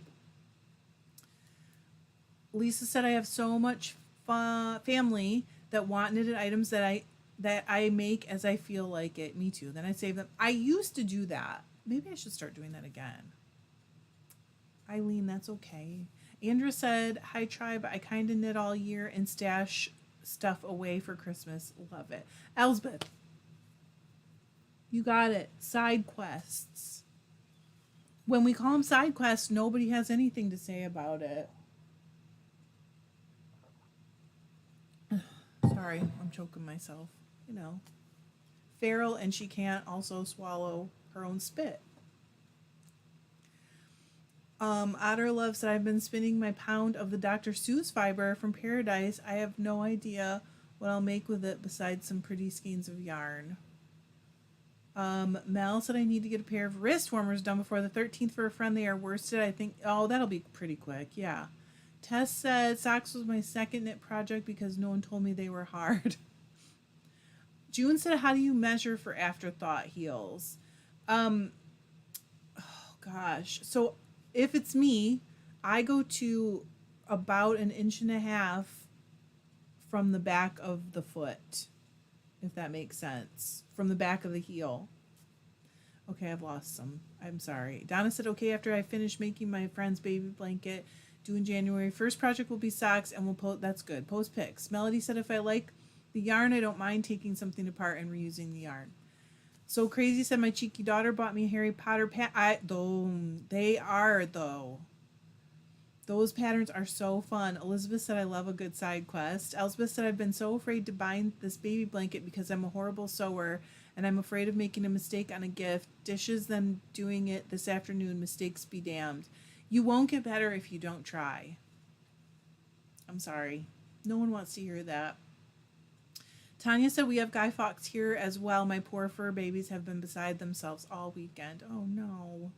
Lisa said, I have so much family that want knitted items that I make as I feel like it. Me too. Then I save them. I used to do that. Maybe I should start doing that again. Eileen, that's okay. Andrea said, hi, Tribe. I kind of knit all year and stash stuff away for Christmas. Love it. Elsbeth, you got it. Side quests. When we call them side quests, nobody has anything to say about it. Sorry, I'm choking myself. You know, feral, and she can't also swallow her own spit. Otter loves that I've been spinning my pound of the Dr. Seuss fiber from Paradise. I have no idea what I'll make with it besides some pretty skeins of yarn. Mel said I need to get a pair of wrist warmers done before the 13th for a friend. They are worsted. I think, oh, that'll be pretty quick. Yeah. Tess said socks was my second knit project because no one told me they were hard. June said, how do you measure for afterthought heels? Oh gosh. So if it's me, I go to about an inch and a half from the back of the foot, if that makes sense. From the back of the heel. Okay, I've lost some. I'm sorry. Donna said, okay, after I finish making my friend's baby blanket due in January, first project will be socks and we'll post. That's good. Post pics. Melody said, if I like the yarn, I don't mind taking something apart and reusing the yarn. So Crazy said, my cheeky daughter bought me a Harry Potter though they are though. Those patterns are so fun. Elizabeth said, I love a good side quest. Elspeth said, I've been so afraid to bind this baby blanket because I'm a horrible sewer and I'm afraid of making a mistake on a gift. Dishes them doing it this afternoon. Mistakes be damned. You won't get better if you don't try. I'm sorry. No one wants to hear that. Tanya said, we have Guy Fawkes here as well. My poor fur babies have been beside themselves all weekend. Oh, no.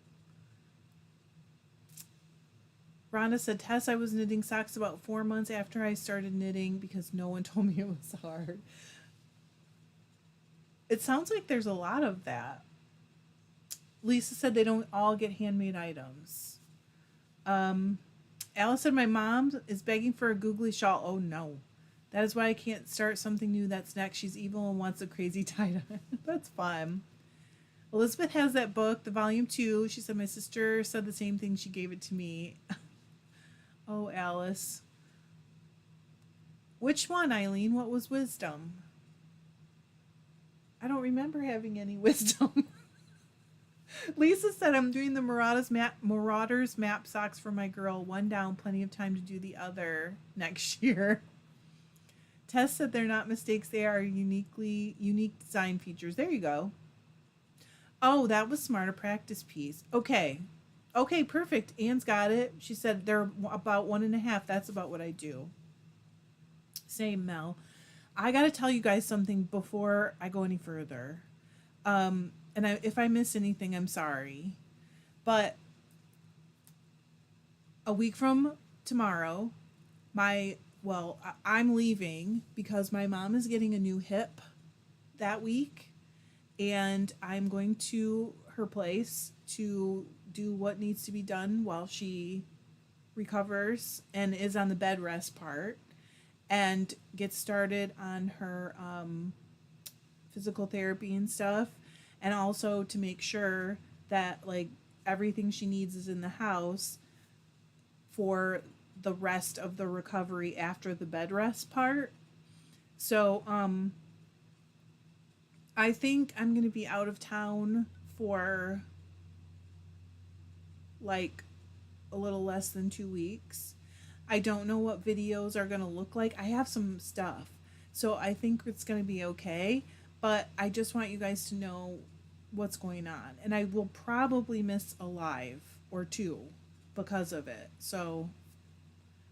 Rhonda said, Tess, I was knitting socks about 4 months after I started knitting because no one told me it was hard. It sounds like there's a lot of that. Lisa said they don't all get handmade items. Alice said, my mom is begging for a googly shawl. Oh, no. That is why I can't start something new that's next. She's evil and wants a crazy tie-dye. That's fun. Elizabeth has that book, the volume 2. She said, my sister said the same thing. She gave it to me. Oh, Alice. Which one, Eileen? What was wisdom? I don't remember having any wisdom. Lisa said, I'm doing the Marauders map socks for my girl. One down, plenty of time to do the other next year. Tess said they're not mistakes. They are unique design features. There you go. Oh, that was smart, a practice piece. Okay, perfect. Anne's got it. She said they're about 1.5. That's about what I do. Same, Mel. I got to tell you guys something before I go any further. If I miss anything, I'm sorry. But a week from tomorrow, I'm leaving because my mom is getting a new hip that week. And I'm going to her place to do what needs to be done while she recovers and is on the bed rest part and get started on her physical therapy and stuff, and also to make sure that like everything she needs is in the house for the rest of the recovery after the bed rest part. So I think I'm going to be out of town for like a little less than 2 weeks. I don't know what videos are going to look like. I have some stuff, so I think it's going to be okay. But I just want you guys to know what's going on. And I will probably miss a live or two because of it. So,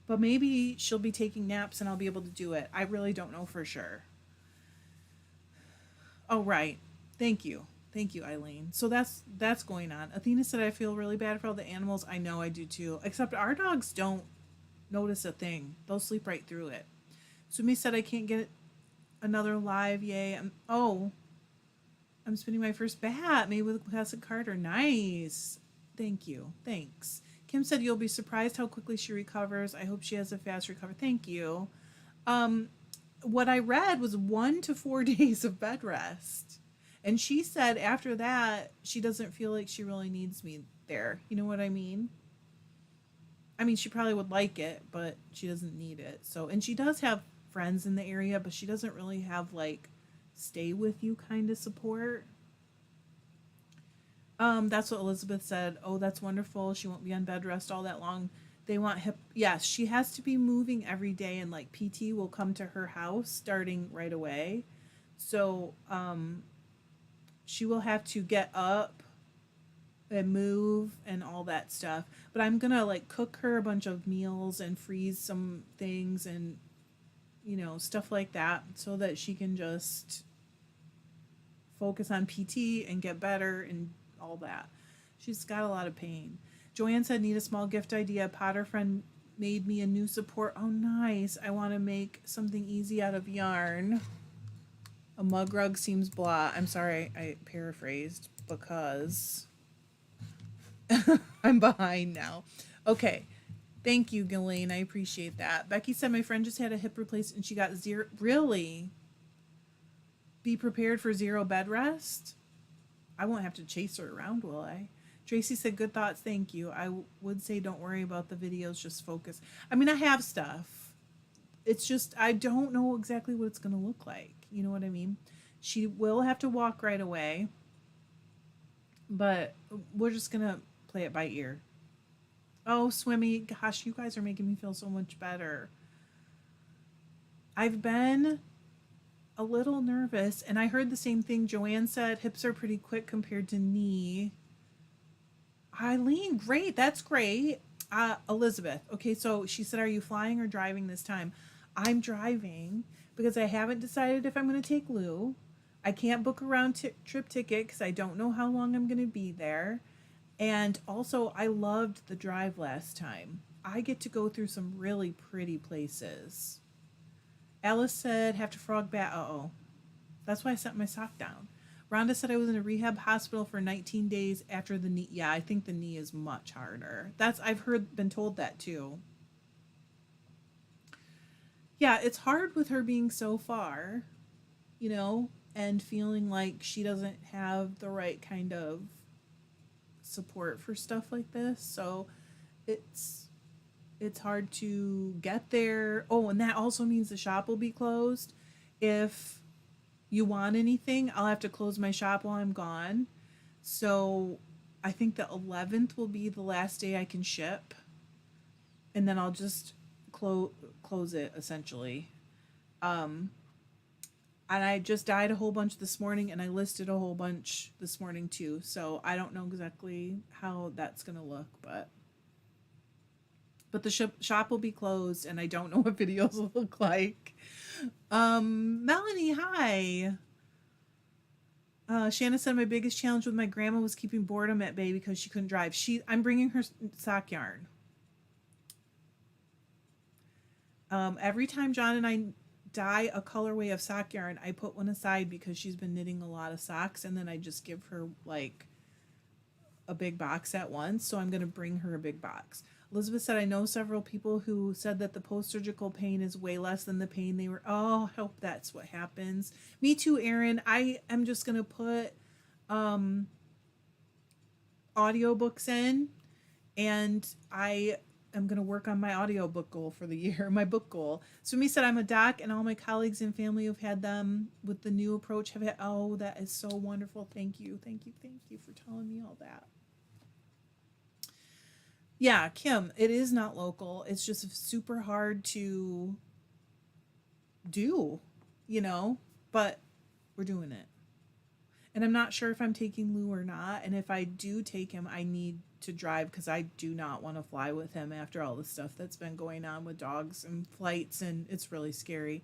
but maybe she'll be taking naps and I'll be able to do it. I really don't know for sure. Oh, right. Thank you. Thank you, Eileen. So that's going on. Athena said, I feel really bad for all the animals. I know I do too. Except our dogs don't notice a thing. They'll sleep right through it. Sumi said, I can't get another live. Yay. I'm spinning my first bat made with classic Carter. Nice. Thank you. Thanks. Kim said, you'll be surprised how quickly she recovers. I hope she has a fast recovery. Thank you. What I read was 1 to 4 days of bed rest. And she said after that, she doesn't feel like she really needs me there. You know what I mean? I mean, she probably would like it, but she doesn't need it. So, and she does have friends in the area, but she doesn't really have like stay with you kind of support. That's what Elizabeth said. Oh, that's wonderful. She won't be on bed rest all that long. They want hip. Yes, she has to be moving every day, and like PT will come to her house starting right away. So, she will have to get up and move and all that stuff. But I'm gonna like cook her a bunch of meals and freeze some things and stuff like that so that she can just focus on PT and get better and all that. She's got a lot of pain. Joanne said, need a small gift idea. Potter friend made me a new support. Oh, nice. I want to make something easy out of yarn. A mug rug seems blah. I'm sorry, I paraphrased because I'm behind now. Okay. Thank you, Ghislaine. I appreciate that. Becky said my friend just had a hip replaced and she got zero. Really? Be prepared for zero bed rest? I won't have to chase her around, will I? Tracy said, good thoughts. Thank you. I would say don't worry about the videos. Just focus. I mean, I have stuff. It's just, I don't know exactly what it's going to look like. You know what I mean? She will have to walk right away. But we're just going to play it by ear. Oh, Swimmy, gosh, you guys are making me feel so much better. I've been a little nervous, and I heard the same thing Joanne said. Hips are pretty quick compared to knee. Eileen, great. That's great. Elizabeth, okay, so she said, are you flying or driving this time? I'm driving because I haven't decided if I'm going to take Lou. I can't book a round trip ticket because I don't know how long I'm going to be there. And also, I loved the drive last time. I get to go through some really pretty places. Alice said, have to frog back. Uh-oh. That's why I set my sock down. Rhonda said I was in a rehab hospital for 19 days after the knee. Yeah, I think the knee is much harder. I've been told that too. Yeah, it's hard with her being so far, and feeling like she doesn't have the right kind of support for stuff like this. So it's hard to get there. Oh, and that also means the shop will be closed. If you want anything, I'll have to close my shop while I'm gone. So I think the 11th will be the last day I can ship. And then I'll just close it essentially. And I just dyed a whole bunch this morning and I listed a whole bunch this morning too. So I don't know exactly how that's going to look, but the shop will be closed and I don't know what videos will look like. Melanie, hi. Shanna said my biggest challenge with my grandma was keeping boredom at bay because she couldn't drive. I'm bringing her sock yarn. Every time John and I dye a colorway of sock yarn, I put one aside because she's been knitting a lot of socks, and then I just give her like a big box at once. So I'm going to bring her a big box. Elizabeth said, I know several people who said that the post-surgical pain is way less than the pain they were. Oh, I hope that's what happens. Me too, Erin. I am just going to put audiobooks in, and I am going to work on my audiobook goal for the year, my book goal. Sumi said, I'm a doc, and all my colleagues and family who've had them with the new approach have had, oh, that is so wonderful. Thank you. Thank you. Thank you for telling me all that. Yeah, Kim, it is not local. It's just super hard to do, but we're doing it. And I'm not sure if I'm taking Lou or not. And if I do take him, I need to drive because I do not want to fly with him after all the stuff that's been going on with dogs and flights. And it's really scary.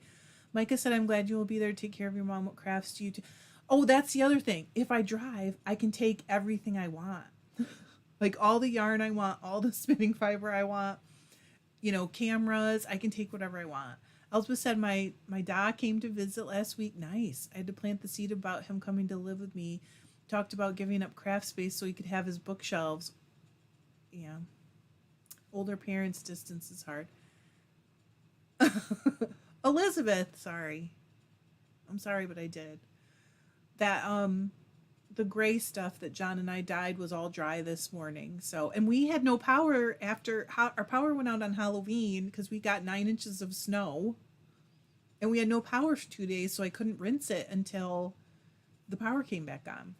Micah said, I'm glad you will be there to take care of your mom. What crafts do you do? Oh, that's the other thing. If I drive, I can take everything I want. Like all the yarn I want, all the spinning fiber I want, cameras, I can take whatever I want. Elspeth said, my dad came to visit last week. Nice. I had to plant the seed about him coming to live with me. Talked about giving up craft space so he could have his bookshelves. Yeah. Older parents, distance is hard. Elizabeth, sorry. I'm sorry, but I did. That, the gray stuff that John and I dyed was all dry this morning. So, and we had no power after our power went out on Halloween because we got 9 inches of snow and we had no power for 2 days. So I couldn't rinse it until the power came back on.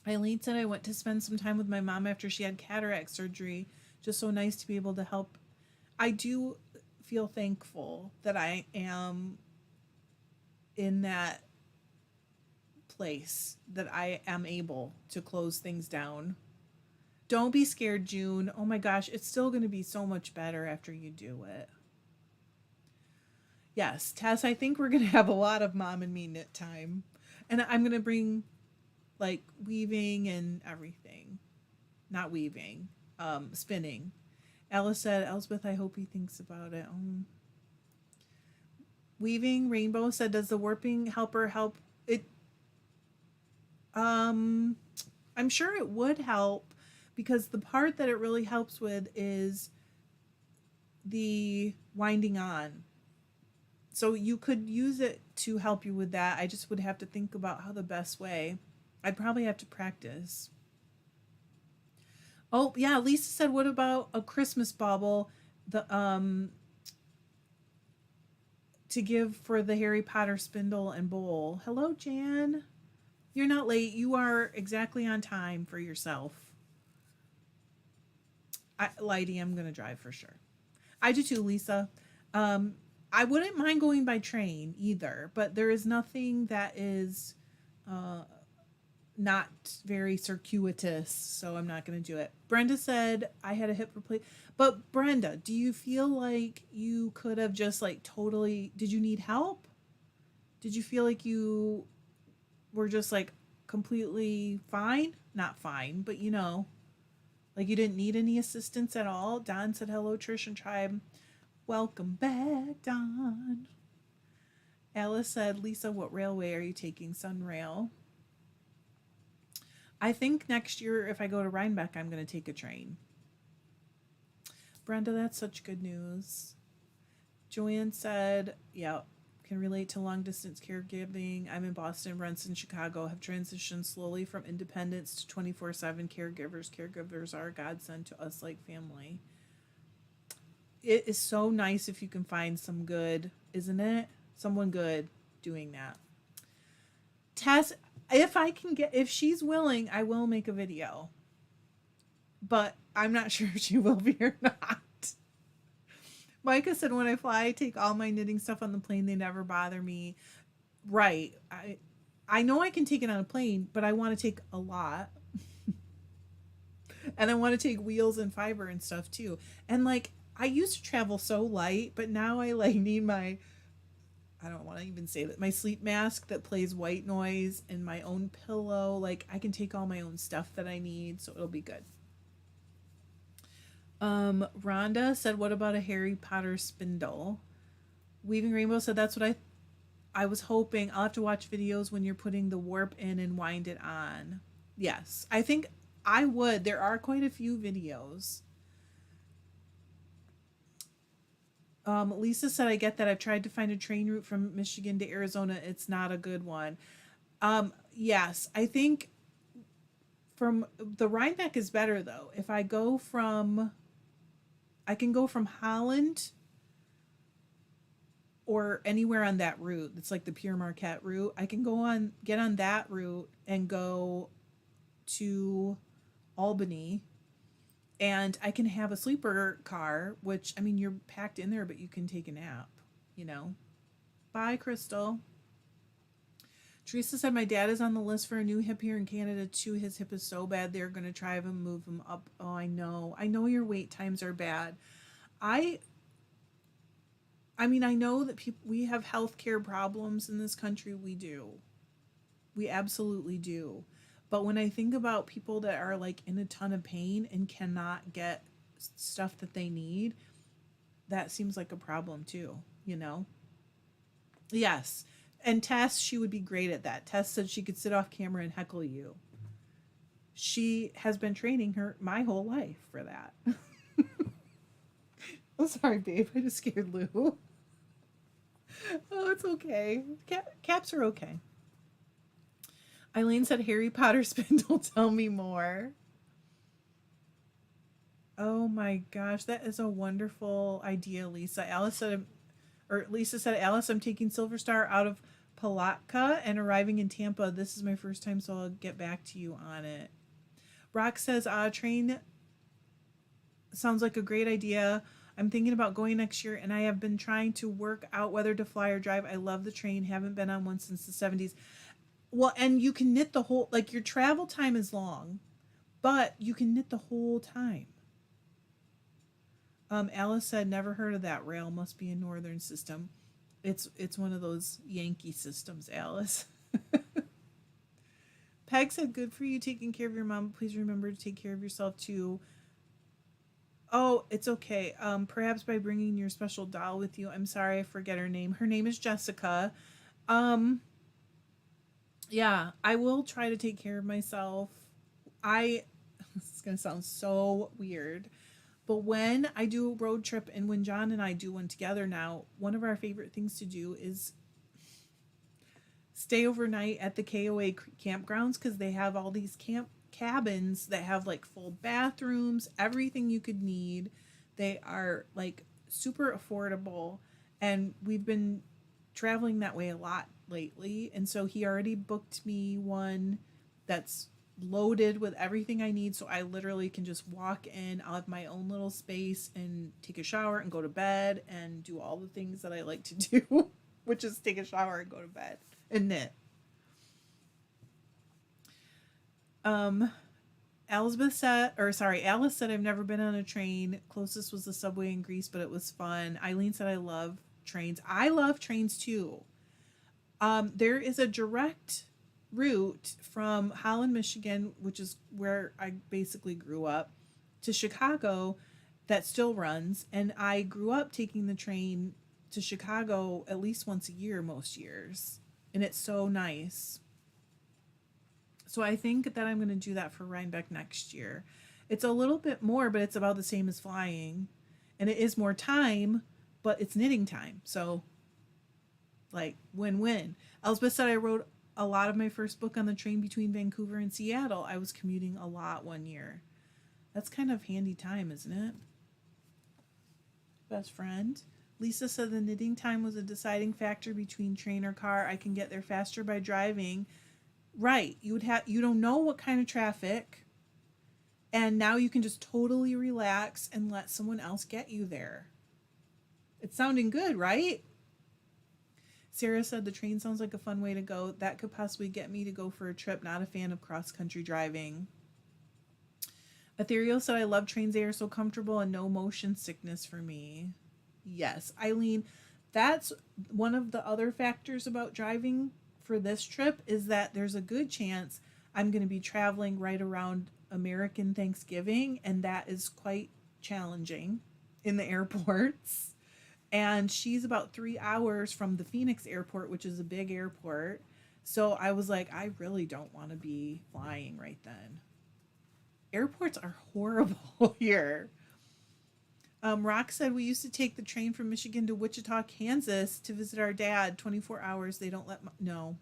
Eileen said I went to spend some time with my mom after she had cataract surgery. Just so nice to be able to help. I do feel thankful that I am in that place, that I am able to close things down Don't be scared, June. Oh my gosh, it's still going to be so much better after you do it. Yes, Tess, I think we're going to have a lot of mom and me knit time. And I'm going to bring like weaving and everything. Not weaving, spinning. Alice said, Elspeth, I hope he thinks about it. Weaving, Rainbow said, does the warping helper help? It, um, I'm sure it would help because the part that it really helps with is the winding on. So you could use it to help you with that. I just would have to think about how the best way. I'd probably have to practice. Oh, yeah, Lisa said what about a Christmas bauble the to give for the Harry Potter spindle and bowl. Hello, Jan. You're not late. You are exactly on time for yourself. Lighty, I'm going to drive for sure. I do too, Lisa. Um, I wouldn't mind going by train either, but there is nothing that is uh, not very circuitous, so I'm not going to do it. Brenda said I had a hip replacement. But Brenda, do you feel like you could have just like totally, did you need help? Did you feel like you were just like completely fine? Not fine, but you know, like you didn't need any assistance at all? Don said hello, Trish and Tribe. Welcome back, Don. Alice said, Lisa, what railway are you taking? Sunrail. I think next year, if I go to Rhinebeck, I'm going to take a train. Brenda, that's such good news. Joanne said, yeah, can relate to long distance caregiving. I'm in Boston, runs in Chicago, have transitioned slowly from independence to 24/7 caregivers. Caregivers are a godsend to us like family. It is so nice if you can find some good, isn't it? Someone good doing that. Tess, if I can get, if she's willing, I will make a video. But I'm not sure if she will be or not. Micah said, when I fly, I take all my knitting stuff on the plane. They never bother me. Right. I know I can take it on a plane, but I want to take a lot. And I want to take wheels and fiber and stuff too. And like, I used to travel so light, but now I like need my, I don't want to even say that, my sleep mask that plays white noise and my own pillow. Like I can take all my own stuff that I need, so it'll be good. Rhonda said, what about a Harry Potter spindle? Weaving Rainbow said, that's what I was hoping. I'll have to watch videos when you're putting the warp in and wind it on. Yes, I think I would. There are quite a few videos. Lisa said, I get that. I've tried to find a train route from Michigan to Arizona. It's not a good one. Yes, I think from the Rhinebeck is better though. If I go from, I can go from Holland or anywhere on that route. It's like the Pure Marquette route. I can go on, get on that route and go to Albany, and I can have a sleeper car, which, I mean, you're packed in there, but you can take a nap, you know. Bye, Crystal. Teresa said, my dad is on the list for a new hip here in Canada too. His hip is so bad, they're going to try to move him up. Oh, I know. I know your wait times are bad. I mean, I know that we have healthcare problems in this country. We do. We absolutely do. But when I think about people that are like in a ton of pain and cannot get stuff that they need, that seems like a problem too, you know? Yes. And Tess, she would be great at that. Tess said she could sit off camera and heckle you. She has been training her my whole life for that. I'm sorry, babe. I just scared Lou. Oh, it's okay. Caps are okay. Eileen said, Harry Potter spindle, tell me more. Oh my gosh, that is a wonderful idea, Lisa. Alice said, or Lisa said, Alice, I'm taking Silver Star out of Palatka and arriving in Tampa. This is my first time, so I'll get back to you on it. Brock says, train sounds like a great idea. I'm thinking about going next year, and I have been trying to work out whether to fly or drive. I love the train. Haven't been on one since the 70s. Well, and you can knit the whole, like your travel time is long, but you can knit the whole time. Alice said, never heard of that rail. Must be a northern system. It's one of those Yankee systems, Alice. Peg said, good for you taking care of your mom. Please remember to take care of yourself too. Oh, it's okay. Perhaps by bringing your special doll with you. I'm sorry, I forget her name. Her name is Jessica. Um, yeah, I will try to take care of myself. I This is gonna sound so weird, but when I do a road trip and when John and I do one together now, one of our favorite things to do is stay overnight at the KOA campgrounds because they have all these camp cabins that have like full bathrooms, everything you could need. They are like super affordable, and we've been traveling that way a lot lately. And so he already booked me one that's loaded with everything I need. So I literally can just walk in. I'll have my own little space and take a shower and go to bed and do all the things that I like to do, which is take a shower and go to bed and knit. Um, Elizabeth said, or sorry, Alice said, I've never been on a train. Closest was the subway in Greece, but it was fun. Eileen said, I love trains. I love trains too. There is a direct route from Holland, Michigan, which is where I basically grew up, to Chicago that still runs. And I grew up taking the train to Chicago at least once a year, most years. And it's so nice. So I think that I'm going to do that for Rhinebeck next year. It's a little bit more, but it's about the same as flying. And it is more time, but it's knitting time. So, like, win win. Elspeth said, I wrote a lot of my first book on the train between Vancouver and Seattle. I was commuting a lot one year. That's kind of handy time, isn't it? Best friend. Lisa said the knitting time was a deciding factor between train or car. I can get there faster by driving. Right. You don't know what kind of traffic, and now you can just totally relax and let someone else get you there. It's sounding good, right? Sarah said the train sounds like a fun way to go. That could possibly get me to go for a trip. Not a fan of cross country driving. Ethereal said I love trains. They are so comfortable and no motion sickness for me. Yes, Eileen, that's one of the other factors about driving for this trip is that there's a good chance I'm going to be traveling right around American Thanksgiving, and that is quite challenging in the airports. And she's about 3 hours from the Phoenix airport, which is a big airport. So I was like, I really don't want to be flying right then. Airports are horrible here. Rock said we used to take the train from Michigan to Wichita, Kansas to visit our dad. 24 hours. They don't let no.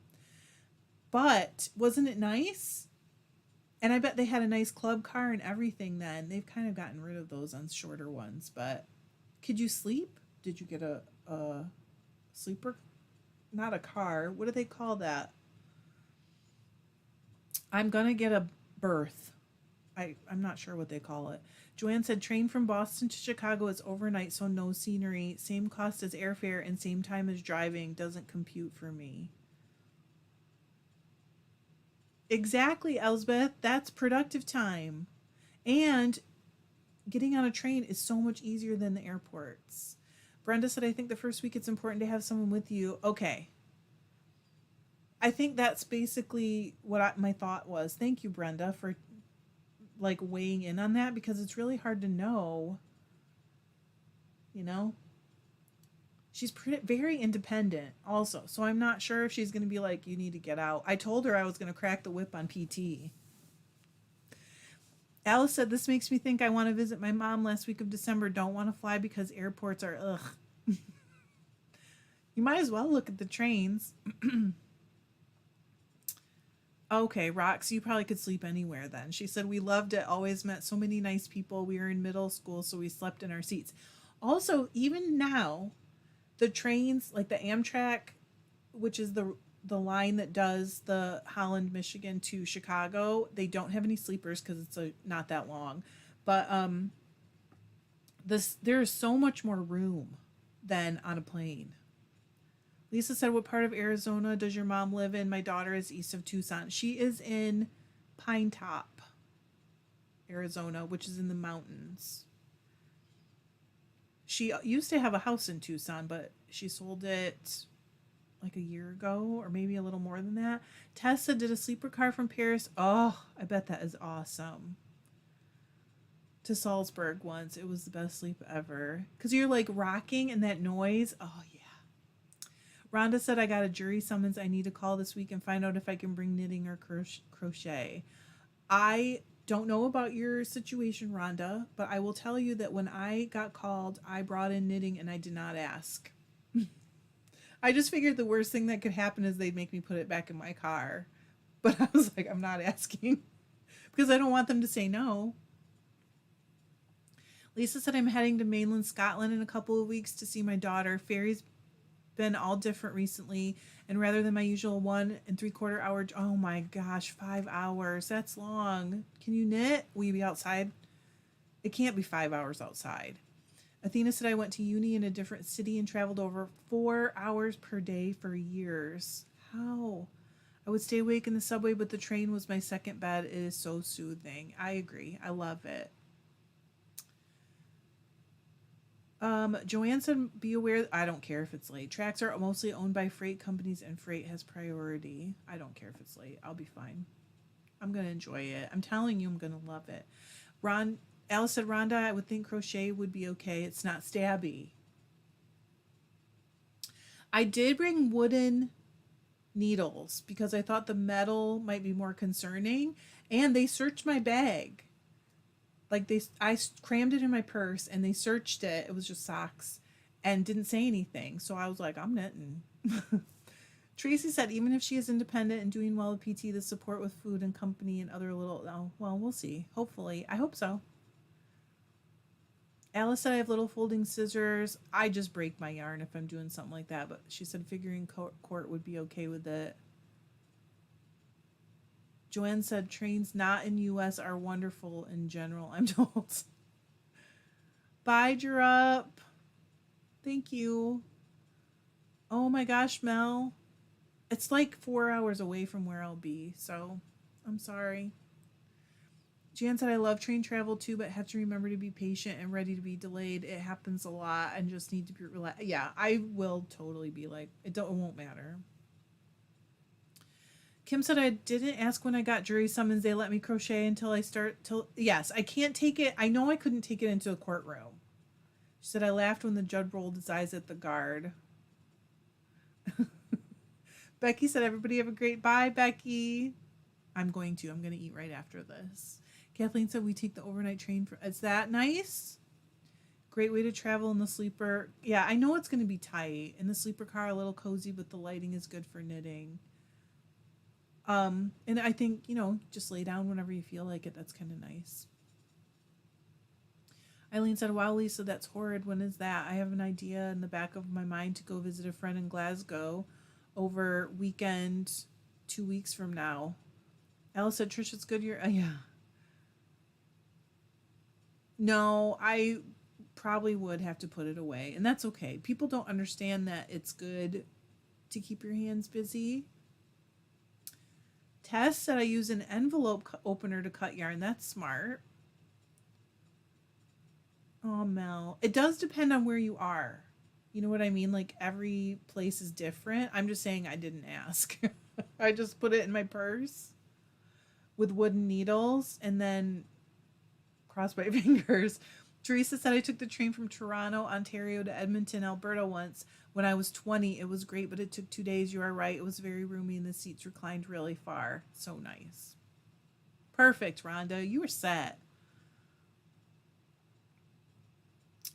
But wasn't it nice? And I bet they had a nice club car and everything then. They've kind of gotten rid of those on shorter ones. But could you sleep? Did you get a sleeper? Not a car. What do they call that? I'm going to get a berth. I'm not sure what they call it. Joanne said train from Boston to Chicago is overnight, so no scenery. Same cost as airfare and same time as driving. Doesn't compute for me. Exactly, Elsbeth. That's productive time. And getting on a train is so much easier than the airports. Brenda said, I think the first week it's important to have someone with you. Okay. I think that's basically what my thought was. Thank you, Brenda, for like weighing in on that because it's really hard to know, you know. She's very independent also, so I'm not sure if she's going to be like, you need to get out. I told her I was going to crack the whip on PT. Alice said, this makes me think I want to visit my mom last week of December. Don't want to fly because airports are ugh. You might as well look at the trains. Okay, Rox, you probably could sleep anywhere then. She said, we loved it. Always met so many nice people. We were in middle school, so we slept in our seats. Also, even now, the trains, like the Amtrak, which is the line that does the Holland, Michigan to Chicago, they don't have any sleepers because it's not that long. But there is so much more room than on a plane. Lisa said, what part of Arizona does your mom live in? My daughter is east of Tucson. She is in Pine Top. Arizona, which is in the mountains. She used to have a house in Tucson, but she sold it like a year ago or maybe a little more than that. Tessa did a sleeper car from Paris. Oh, I bet that is awesome. To Salzburg once. It was the best sleep ever. Because you're like rocking and that noise. Oh, yeah. Rhonda said, I got a jury summons. I need to call this week and find out if I can bring knitting or crochet. I don't know about your situation, Rhonda, but I will tell you that when I got called, I brought in knitting and I did not ask. I just figured the worst thing that could happen is they'd make me put it back in my car. But I was like, I'm not asking because I don't want them to say no. Lisa said, I'm heading to mainland Scotland in a couple of weeks to see my daughter. Ferry's been all different recently, and rather than my usual 1 3/4 hour, oh my gosh, 5 hours. That's long. Can you knit? Will you be outside? It can't be 5 hours outside. Athena said, I went to uni in a different city and traveled over 4 hours per day for years. How? I would stay awake in the subway, but the train was my second bed. It is so soothing. I agree. I love it. Joanne said, be aware, I don't care if it's late. Tracks are mostly owned by freight companies and freight has priority. I don't care if it's late. I'll be fine. I'm going to enjoy it. I'm telling you, I'm going to love it. Alice said, Rhonda, I would think crochet would be okay. It's not stabby. I did bring wooden needles because I thought the metal might be more concerning, and they searched my bag. Like I crammed it in my purse and they searched it. It was just socks and didn't say anything. So I was like, I'm knitting. Tracy said, even if she is independent and doing well with PT, the support with food and company and other little, oh, well, we'll see. Hopefully. I hope so. Alice said, I have little folding scissors. I just break my yarn if I'm doing something like that. But she said figuring court would be okay with it. Joanne said, trains not in U.S. are wonderful in general, I'm told. Bye, Drup. Thank you. Oh my gosh, Mel. It's like 4 hours away from where I'll be, so I'm sorry. Jan said, I love train travel too, but have to remember to be patient and ready to be delayed. It happens a lot and just need to be relaxed. Yeah, I will totally be like, it won't matter. Kim said, I didn't ask when I got jury summons. They let me crochet until I start till yes, I can't take it. I know I couldn't take it into the courtroom. She said, I laughed when the judge rolled his eyes at the guard. Becky said, everybody have a great bye, Becky. I'm going to eat right after this. Kathleen said, we take the overnight train for, is that nice? Great way to travel in the sleeper. Yeah, I know it's going to be tight. In the sleeper car, a little cozy, but the lighting is good for knitting. And I think, just lay down whenever you feel like it. That's kind of nice. Eileen said, wow, Lisa, that's horrid. When is that? I have an idea in the back of my mind to go visit a friend in Glasgow over weekend 2 weeks from now. Alice said, Trish, it's good you're, yeah. No, I probably would have to put it away. And that's okay. People don't understand that it's good to keep your hands busy. Tess said I use an envelope opener to cut yarn. That's smart. Oh, Mel. It does depend on where you are. You know what I mean? Like every place is different. I'm just saying I didn't ask. I just put it in my purse with wooden needles and then crossed my fingers. Teresa said I took the train from Toronto, Ontario to Edmonton, Alberta once. When I was 20, it was great, but it took 2 days. You are right. It was very roomy and the seats reclined really far. So nice. Perfect, Rhonda. You were set.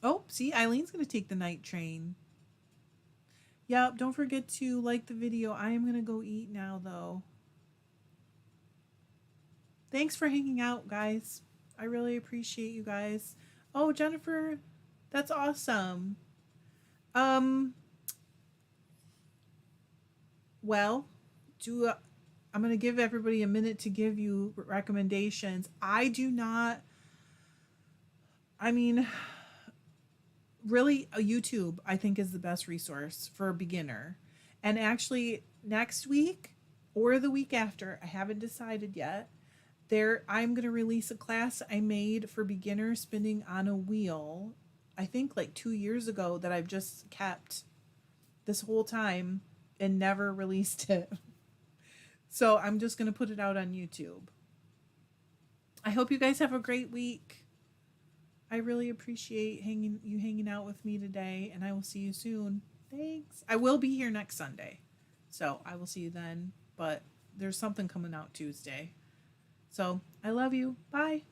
Oh, see, Eileen's going to take the night train. Yep, don't forget to like the video. I am going to go eat now, though. Thanks for hanging out, guys. I really appreciate you guys. Oh, Jennifer, that's awesome. Well, I'm going to give everybody a minute to give you recommendations. Really, a YouTube, I think, is the best resource for a beginner. And actually, next week or the week after, I haven't decided yet, I'm going to release a class I made for beginners spinning on a wheel, I think like 2 years ago, that I've just kept this whole time and never released it. So I'm just going to put it out on YouTube. I hope you guys have a great week. I really appreciate hanging out with me today, and I will see you soon. Thanks. I will be here next Sunday, so I will see you then. But there's something coming out Tuesday. So I love you. Bye.